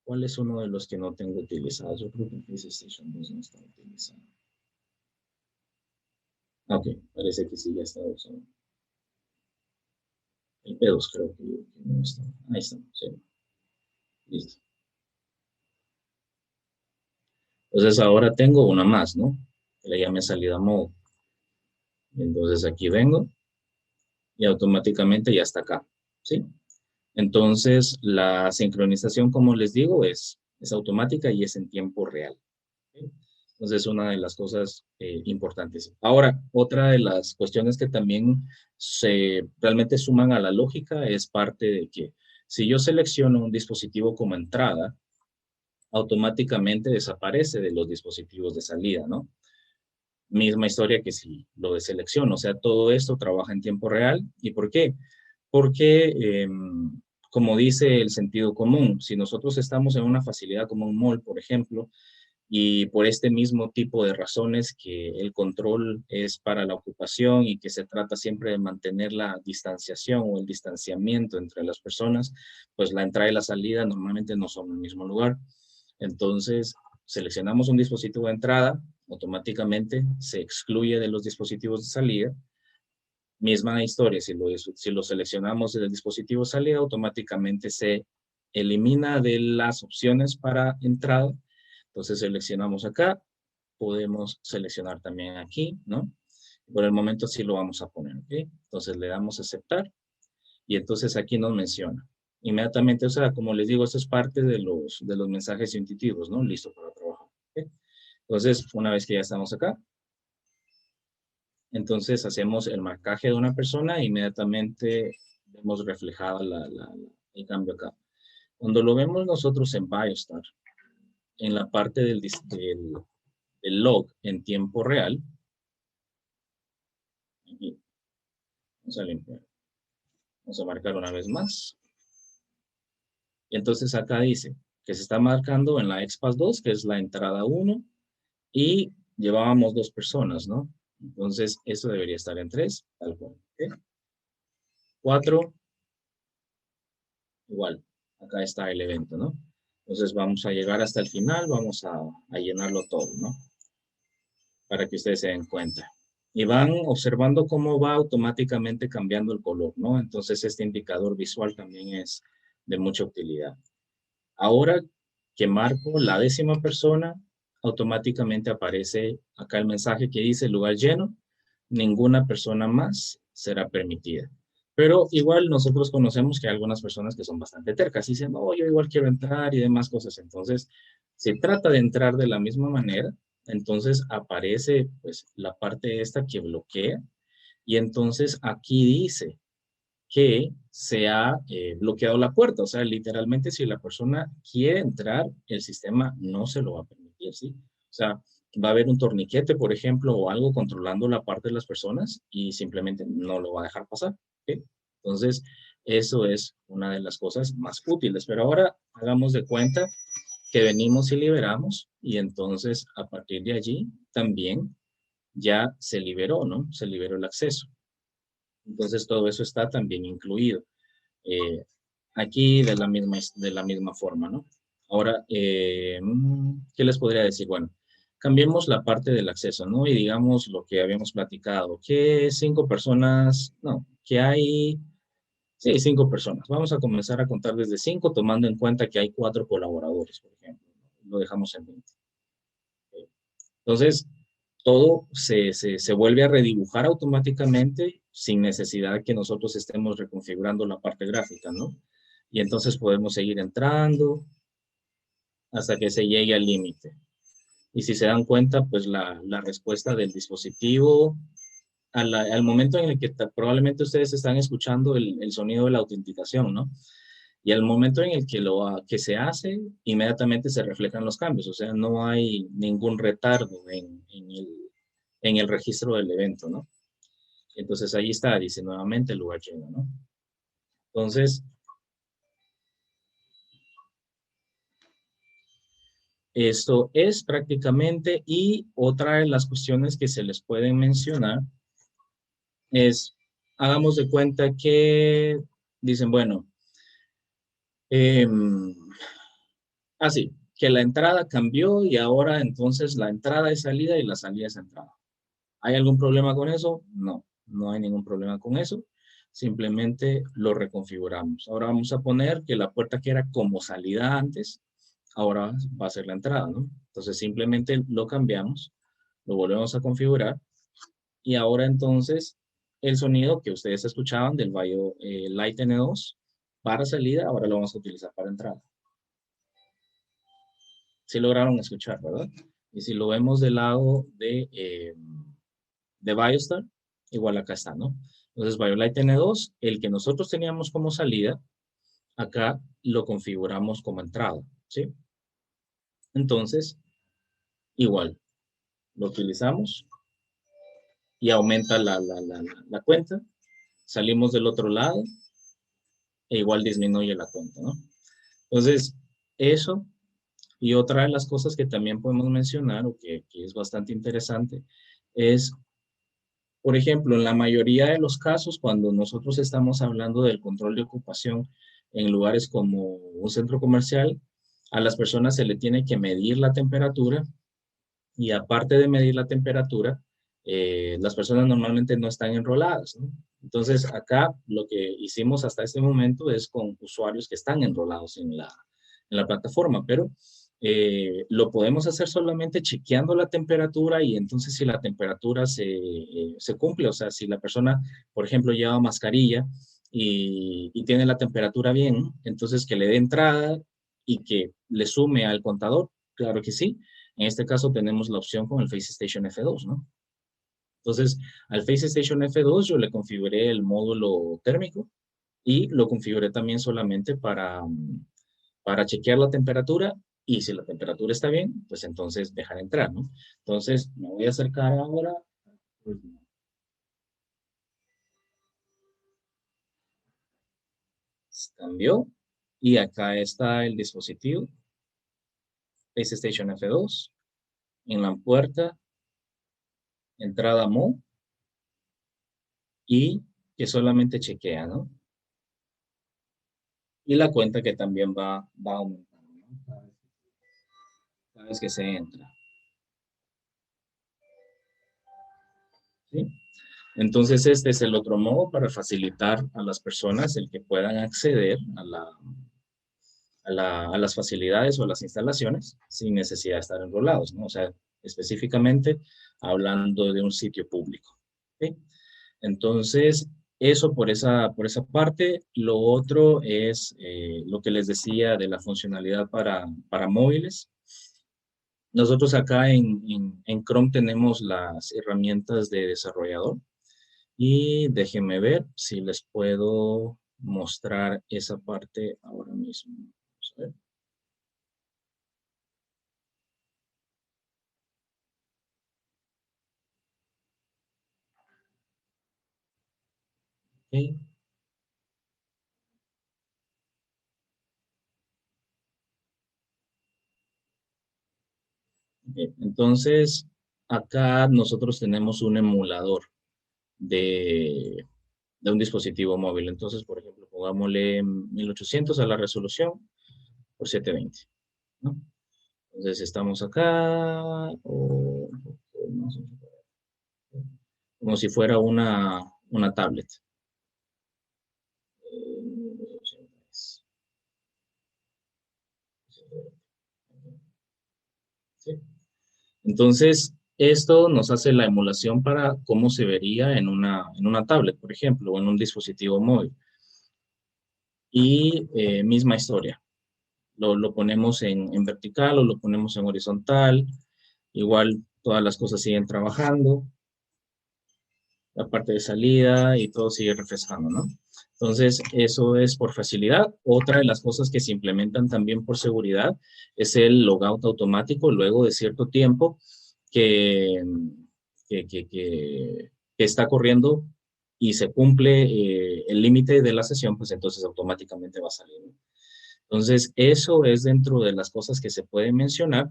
Speaker 4: ¿Cuál es uno de los que no tengo utilizados? Yo creo que PlayStation 2 no está utilizado. Ok, parece que sí ya está usado. El P2 creo que no está. Ahí está, sí. Listo. Entonces ahora tengo una más, ¿no? Le llamé salida mode. Entonces aquí vengo y automáticamente ya está acá, ¿sí? Entonces la sincronización, como les digo, es automática y es en tiempo real, ¿sí? Entonces es una de las cosas importantes. Ahora, otra de las cuestiones que también realmente suman a la lógica es parte de que si yo selecciono un dispositivo como entrada, automáticamente desaparece de los dispositivos de salida, ¿no? Misma historia que si lo deselecciono, o sea, todo esto trabaja en tiempo real. ¿Y por qué? Porque, como dice el sentido común, si nosotros estamos en una facilidad como un mall, por ejemplo, y por este mismo tipo de razones que el control es para la ocupación y que se trata siempre de mantener la distanciación o el distanciamiento entre las personas, pues la entrada y la salida normalmente no son en el mismo lugar. Entonces, seleccionamos un dispositivo de entrada, automáticamente se excluye de los dispositivos de salida. Misma historia, si lo seleccionamos del dispositivo de salida, automáticamente se elimina de las opciones para entrada. Entonces seleccionamos acá, podemos seleccionar también aquí, ¿no? Por el momento sí lo vamos a poner, ¿ok? Entonces le damos a aceptar y entonces aquí nos menciona. Inmediatamente, o sea, como les digo, esto es parte de los mensajes intuitivos, ¿no? Listo para trabajar, ¿ok? Entonces, una vez que ya estamos acá, entonces hacemos el marcaje de una persona e inmediatamente vemos reflejada el cambio acá. Cuando lo vemos nosotros en Biostar, en la parte del log en tiempo real, aquí, vamos a limpiar, vamos a marcar una vez más. Y entonces acá dice que se está marcando en la XPath 2, que es la entrada 1, y llevábamos 2 personas, ¿no? Entonces, eso debería estar en 3, tal cual. ¿Okay? 4, igual, acá está el evento, ¿no? Entonces vamos a llegar hasta el final, vamos a llenarlo todo, ¿no? Para que ustedes se den cuenta. Y van observando cómo va automáticamente cambiando el color, ¿no? Entonces este indicador visual también es de mucha utilidad. Ahora que marco la 10ª persona, automáticamente aparece acá el mensaje que dice lugar lleno, ninguna persona más será permitida. Pero igual nosotros conocemos que hay algunas personas que son bastante tercas y dicen, no, yo igual quiero entrar y demás cosas. Entonces, se trata de entrar de la misma manera. Entonces, aparece pues la parte esta que bloquea. Y entonces aquí dice que se ha bloqueado la puerta. O sea, literalmente si la persona quiere entrar, el sistema no se lo va a permitir, ¿sí? O sea, va a haber un torniquete, por ejemplo, o algo controlando la parte de las personas y simplemente no lo va a dejar pasar, ¿sí? Entonces, eso es una de las cosas más útiles. Pero ahora hagamos de cuenta que venimos y liberamos y entonces a partir de allí también ya se liberó, ¿no? Se liberó el acceso. Entonces todo eso está también incluido. Aquí de la misma forma, ¿no? Ahora, ¿qué les podría decir? Bueno, cambiemos la parte del acceso, ¿no? Y digamos lo que habíamos platicado, que 5 personas, no, que hay, sí, 5 personas. Vamos a comenzar a contar desde 5, tomando en cuenta que hay 4 colaboradores, por ejemplo. Lo dejamos en 20. Entonces, todo se vuelve a redibujar automáticamente sin necesidad de que nosotros estemos reconfigurando la parte gráfica, ¿no? Y entonces podemos seguir entrando hasta que se llegue al límite. Y si se dan cuenta, pues la respuesta del dispositivo, al momento en el que probablemente ustedes están escuchando el sonido de la autenticación, ¿no? Y al momento en el que se hace, inmediatamente se reflejan los cambios. O sea, no hay ningún retardo en el registro del evento, ¿no? Entonces ahí está, dice nuevamente el lugar lleno, ¿no? Entonces, esto es prácticamente, y otra de las cuestiones que se les pueden mencionar es, hagamos de cuenta que dicen, bueno, así, que la entrada cambió y ahora entonces la entrada es salida y la salida es entrada. ¿Hay algún problema con eso? No, no hay ningún problema con eso. Simplemente lo reconfiguramos. Ahora vamos a poner que la puerta que era como salida antes, ahora va a ser la entrada, ¿no? Entonces simplemente lo cambiamos, lo volvemos a configurar y ahora entonces el sonido que ustedes escuchaban del Bio Lite N2 para salida, ahora lo vamos a utilizar para entrada. Sí lograron escuchar, ¿verdad? Y si lo vemos del lado de BioStar, igual acá está, ¿no? Entonces BioLite N2, el que nosotros teníamos como salida, acá lo configuramos como entrada, ¿sí? Entonces, igual, lo utilizamos y aumenta la cuenta. Salimos del otro lado e igual disminuye la cuenta, ¿no? Entonces, eso y otra de las cosas que también podemos mencionar, o que es bastante interesante, es, por ejemplo, en la mayoría de los casos, cuando nosotros estamos hablando del control de ocupación en lugares como un centro comercial, a las personas se le tiene que medir la temperatura y aparte de medir la temperatura, las personas normalmente no están enroladas, ¿no? Entonces, acá lo que hicimos hasta este momento es con usuarios que están enrolados en la plataforma, pero lo podemos hacer solamente chequeando la temperatura y entonces si la temperatura se cumple, o sea, si la persona, por ejemplo, lleva mascarilla y tiene la temperatura bien, entonces que le dé entrada y que le sume al contador, claro que sí. En este caso tenemos la opción con el Face Station F2, ¿no? Entonces, al Face Station F2 yo le configuré el módulo térmico y lo configuré también solamente para chequear la temperatura y si la temperatura está bien, pues entonces dejar entrar, ¿no? Entonces, me voy a acercar ahora. Cambió y acá está el dispositivo Face Station F2 en la puerta entrada MO y que solamente chequea, ¿no? Y la cuenta que también va aumentando, ¿no? Cada vez que se entra. ¿Sí? Entonces, este es el otro modo para facilitar a las personas el que puedan acceder a las facilidades o a las instalaciones sin necesidad de estar enrolados, ¿no? O sea, específicamente hablando de un sitio público. ¿Sí? Entonces, eso por esa parte. Lo otro es lo que les decía de la funcionalidad para móviles. Nosotros acá en Chrome tenemos las herramientas de desarrollador y déjenme ver si les puedo mostrar esa parte ahora mismo. Vamos a ver. Okay. Entonces, acá nosotros tenemos un emulador de un dispositivo móvil. Entonces, por ejemplo, pongámosle 1800 a la resolución por 720, ¿no? Entonces, estamos acá, como si fuera una tablet. ¿Sí? Entonces, esto nos hace la emulación para cómo se vería en una tablet, por ejemplo, o en un dispositivo móvil. Y misma historia. Lo ponemos en vertical o lo ponemos en horizontal. Igual todas las cosas siguen trabajando. La parte de salida y todo sigue refrescando, ¿no? Entonces, eso es por facilidad. Otra de las cosas que se implementan también por seguridad es el logout automático luego de cierto tiempo que está corriendo y se cumple el límite de la sesión, pues entonces automáticamente va a salir, ¿no? Entonces, eso es dentro de las cosas que se pueden mencionar.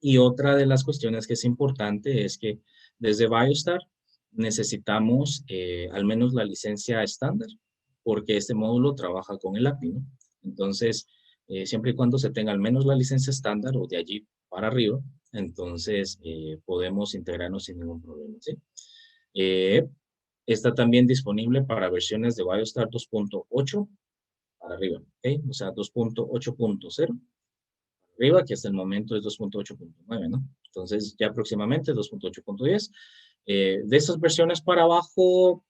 Speaker 4: Y otra de las cuestiones que es importante es que desde BioStar necesitamos al menos la licencia estándar, porque este módulo trabaja con el API, ¿no? Entonces, siempre y cuando se tenga al menos la licencia estándar o de allí para arriba, entonces podemos integrarnos sin ningún problema, ¿sí? Está también disponible para versiones de BioStar 2.8 para arriba, ¿ok? O sea, 2.8.0 arriba, que hasta el momento es 2.8.9, ¿no? Entonces, ya próximamente 2.8.10. De esas versiones para abajo,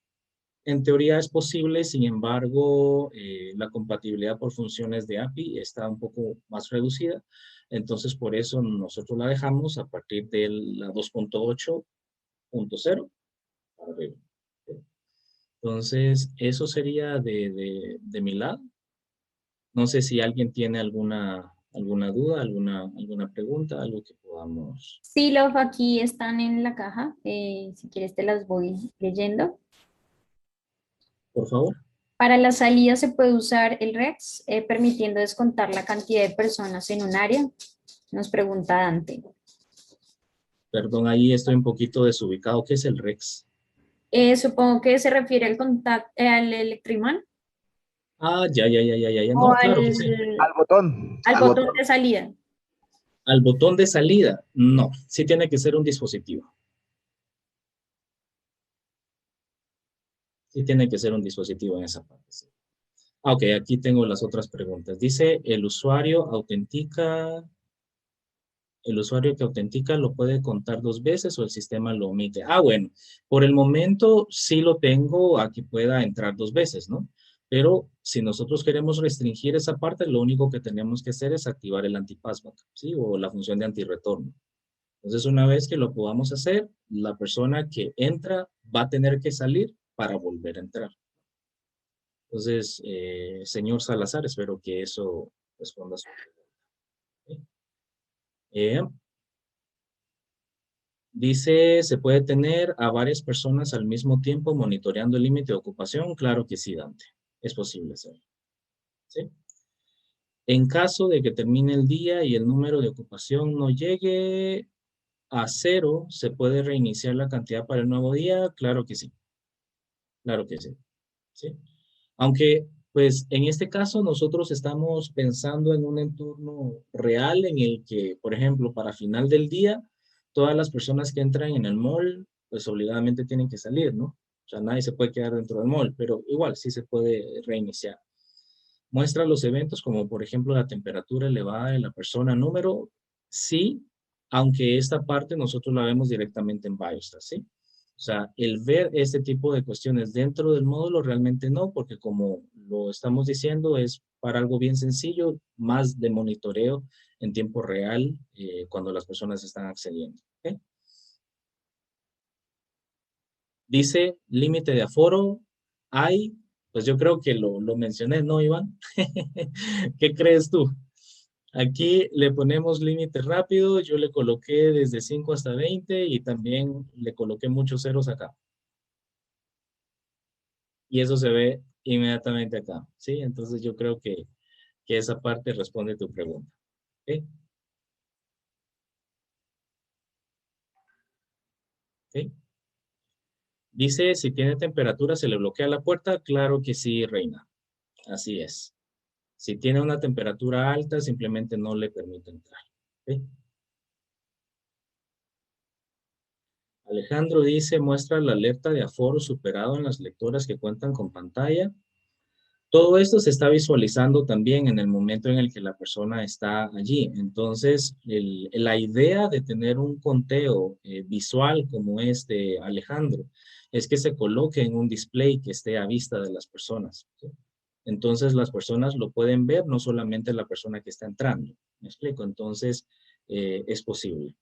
Speaker 4: en teoría es posible, sin embargo, la compatibilidad por funciones de API está un poco más reducida. Entonces, por eso nosotros la dejamos a partir de la 2.8.0 para arriba. Entonces, eso sería de mi lado. No sé si alguien tiene alguna duda, alguna pregunta, algo que podamos...
Speaker 3: Sí, Love, aquí están en la caja. Si quieres te las voy leyendo.
Speaker 4: Por favor.
Speaker 3: Para la salida se puede usar el REX, permitiendo descontar la cantidad de personas en un área. Nos pregunta Dante.
Speaker 4: Perdón, ahí estoy un poquito desubicado. ¿Qué es el REX?
Speaker 3: Supongo que se refiere al al electroimán
Speaker 4: Ah, ya.
Speaker 3: o
Speaker 4: No, claro que sí.
Speaker 1: Al botón.
Speaker 3: al
Speaker 1: Al
Speaker 3: botón
Speaker 1: botón.
Speaker 3: de salida.
Speaker 4: Al botón de salida, no. Sí tiene que ser un dispositivo. Sí tiene que ser un dispositivo en esa parte. Sí. Ah, ok, aquí tengo las otras preguntas. Dice, el usuario que autentica lo puede contar 2 veces o el sistema lo omite. Ah, bueno, por el momento sí lo tengo a que pueda entrar 2 veces, ¿no? Pero si nosotros queremos restringir esa parte, lo único que tenemos que hacer es activar el anti-passback, ¿sí? O la función de antirretorno. Entonces, una vez que lo podamos hacer, la persona que entra va a tener que salir para volver a entrar. Entonces, señor Salazar, espero que eso responda a su pregunta. Dice, ¿se puede tener a varias personas al mismo tiempo monitoreando el límite de ocupación? Claro que sí, Dante. Es posible hacerlo. ¿Sí? En caso de que termine el día y el número de ocupación no llegue a 0, ¿se puede reiniciar la cantidad para el nuevo día? Claro que sí. Claro que sí. ¿Sí? Aunque, pues, en este caso nosotros estamos pensando en un entorno real en el que, por ejemplo, para final del día, todas las personas que entran en el mall, pues obligadamente tienen que salir, ¿no? O sea, nadie se puede quedar dentro del mall, pero igual sí se puede reiniciar. Muestra los eventos como, por ejemplo, la temperatura elevada de la persona número, sí, aunque esta parte nosotros la vemos directamente en Biostat, ¿sí? O sea, el ver este tipo de cuestiones dentro del módulo realmente no, porque como lo estamos diciendo, es para algo bien sencillo, más de monitoreo en tiempo real cuando las personas están accediendo. ¿Okay? Dice límite de aforo, hay, pues yo creo que lo mencioné, ¿no, Iván? ¿Qué crees tú? Aquí le ponemos límite rápido, yo le coloqué desde 5 hasta 20 y también le coloqué muchos ceros acá. Y eso se ve inmediatamente acá, ¿sí? Entonces yo creo que esa parte responde a tu pregunta. ¿Ok? ¿Ok? Dice, si tiene temperatura, ¿se le bloquea la puerta? Claro que sí, reina. Así es. Si tiene una temperatura alta, simplemente no le permite entrar. ¿Ok? Alejandro dice, muestra la alerta de aforo superado en las lectoras que cuentan con pantalla. Todo esto se está visualizando también en el momento en el que la persona está allí. Entonces, la idea de tener un conteo visual como este, Alejandro, es que se coloque en un display que esté a vista de las personas, ¿sí? Entonces, las personas lo pueden ver, no solamente la persona que está entrando. ¿Me explico? Entonces, es posible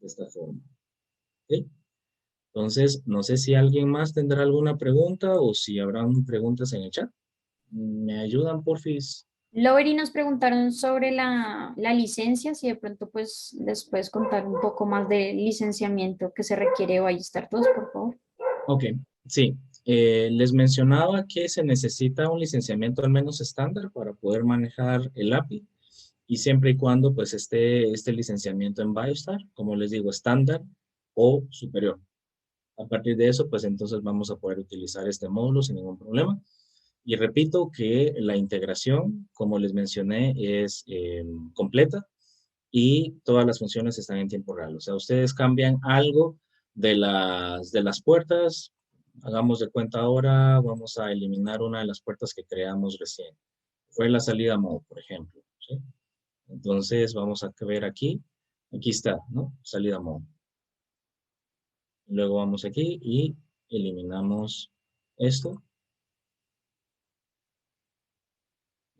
Speaker 4: de esta forma. ¿Sí? Entonces, no sé si alguien más tendrá alguna pregunta o si habrán preguntas en el chat. ¿Me ayudan, porfis?
Speaker 3: Lover, y nos preguntaron sobre la licencia, si de pronto pues les puedes contar un poco más del licenciamiento que se requiere o Ballestar 2, por favor.
Speaker 4: Ok, sí. Les mencionaba que se necesita un licenciamiento al menos estándar para poder manejar el API y siempre y cuando pues esté este licenciamiento en Biostar, como les digo, estándar o superior. A partir de eso, pues entonces vamos a poder utilizar este módulo sin ningún problema. Y repito que la integración, como les mencioné, es completa y todas las funciones están en tiempo real. O sea, ustedes cambian algo de las puertas. Hagamos de cuenta ahora, vamos a eliminar una de las puertas que creamos recién. Fue la salida mode, por ejemplo. ¿Sí? Entonces vamos a ver aquí. Aquí está, ¿no? Salida modo. Luego vamos aquí y eliminamos esto.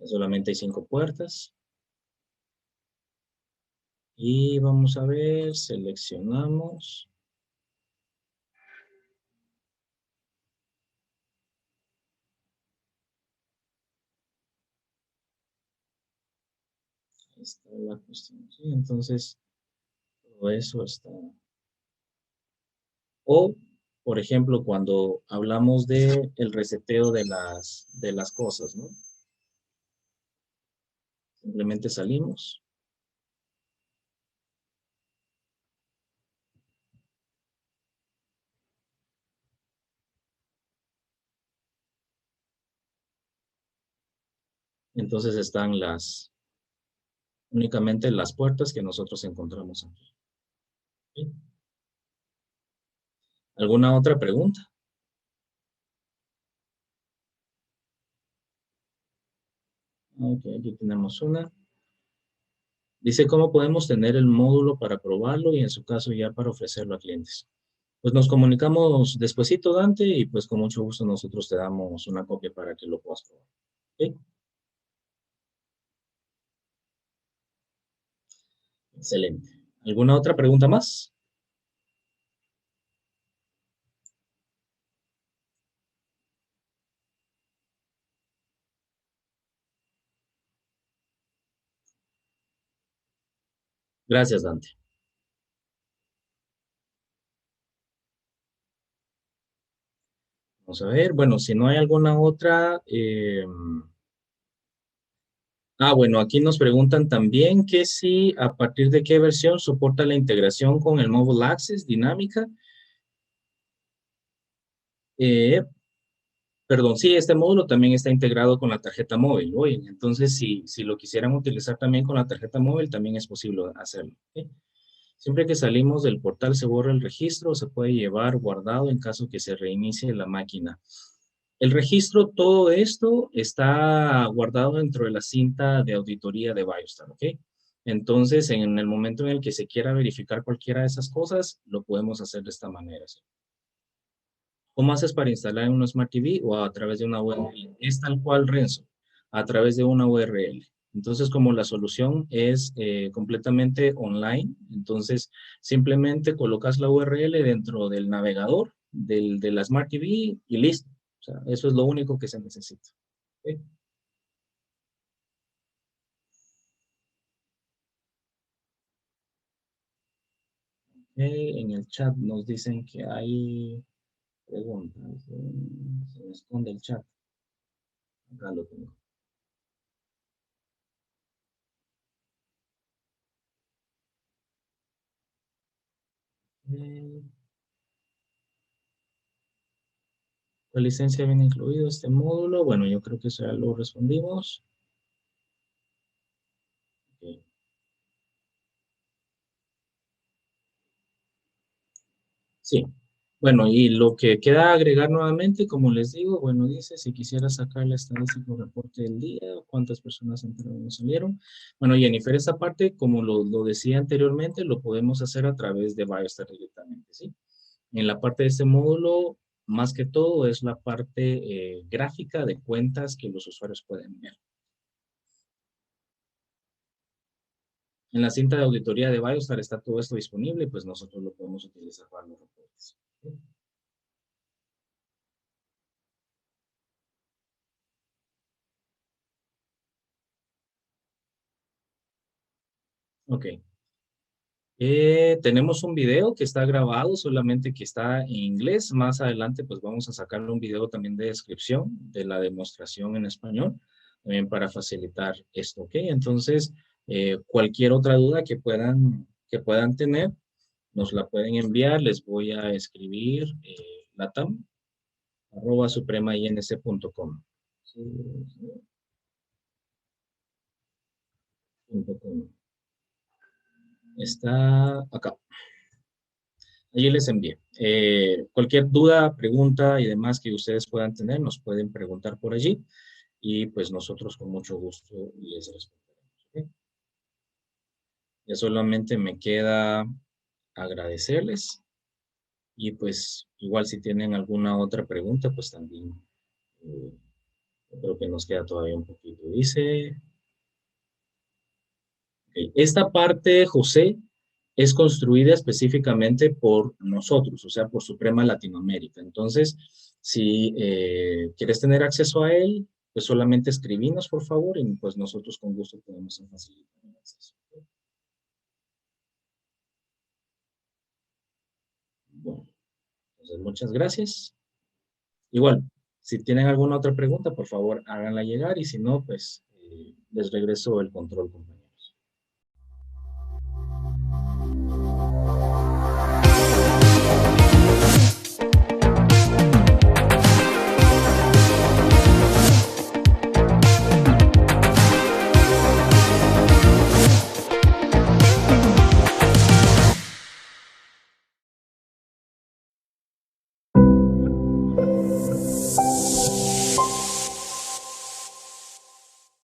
Speaker 4: Solamente hay 5 puertas. Y vamos a ver, seleccionamos. Ahí está la cuestión. ¿Sí? Entonces, todo eso está. O, por ejemplo, cuando hablamos de el reseteo de las cosas, ¿no? Simplemente salimos. Entonces están únicamente las puertas que nosotros encontramos aquí. ¿Sí? ¿Alguna otra pregunta? Ok, aquí tenemos una. Dice cómo podemos tener el módulo para probarlo y en su caso ya para ofrecerlo a clientes. Pues nos comunicamos despuesito, Dante, y pues con mucho gusto nosotros te damos una copia para que lo puedas probar. ¿Ok? Excelente. ¿Alguna otra pregunta más? Gracias, Dante. Vamos a ver, bueno, si no hay alguna otra. Bueno, aquí nos preguntan también que si a partir de qué versión soporta la integración con el Mobile Access dinámica. Perdón, sí, este módulo también está integrado con la tarjeta móvil. Oye, entonces, si lo quisieran utilizar también con la tarjeta móvil, también es posible hacerlo. ¿Ok? Siempre que salimos del portal se borra el registro, se puede llevar guardado en caso que se reinicie la máquina. El registro, todo esto está guardado dentro de la cinta de auditoría de BioStar, ¿ok? Entonces, en el momento en el que se quiera verificar cualquiera de esas cosas, lo podemos hacer de esta manera, ¿sí? ¿Cómo haces para instalar en una Smart TV o a través de una URL? Es tal cual, Renzo, a través de una URL. Entonces, como la solución es completamente online, entonces simplemente colocas la URL dentro del navegador de la Smart TV y listo. O sea, eso es lo único que se necesita. ¿Ok? En el chat nos dicen que hay preguntas. Se me esconde el chat. Acá lo tengo. ¿La licencia viene incluido este módulo? Bueno, yo creo que eso ya lo respondimos. Okay. Sí. Bueno, y lo que queda agregar nuevamente, como les digo, bueno, dice, si quisiera sacar la estadística o reporte del día, cuántas personas entraron o salieron. Bueno, Jennifer, esa parte, como lo decía anteriormente, lo podemos hacer a través de BioStar directamente, ¿sí? En la parte de este módulo, más que todo, es la parte gráfica de cuentas que los usuarios pueden ver. En la cinta de auditoría de BioStar está todo esto disponible, pues nosotros lo podemos utilizar para los reportes. Ok. Tenemos un video que está grabado, solamente que está en inglés. Más adelante, pues vamos a sacarle un video también de descripción de la demostración en español, también para facilitar esto, ¿ok? Entonces, cualquier otra duda que puedan tener, nos la pueden enviar. Les voy a escribir latam@supremainc.com. Está acá. Allí les envié. Cualquier duda, pregunta y demás que ustedes puedan tener, nos pueden preguntar por allí y pues nosotros con mucho gusto les respondemos. ¿Okay? Ya solamente me queda agradecerles y pues igual si tienen alguna otra pregunta, pues también creo que nos queda todavía un poquito. Dice, ok, esta parte, José, es construida específicamente por nosotros, o sea, por Suprema Latinoamérica. Entonces, si quieres tener acceso a él, pues solamente escribinos, por favor, y pues nosotros con gusto podemos facilitar el acceso. Bueno, entonces muchas gracias. Igual, si tienen alguna otra pregunta, por favor, háganla llegar, y si no, pues les regreso el control, compañero.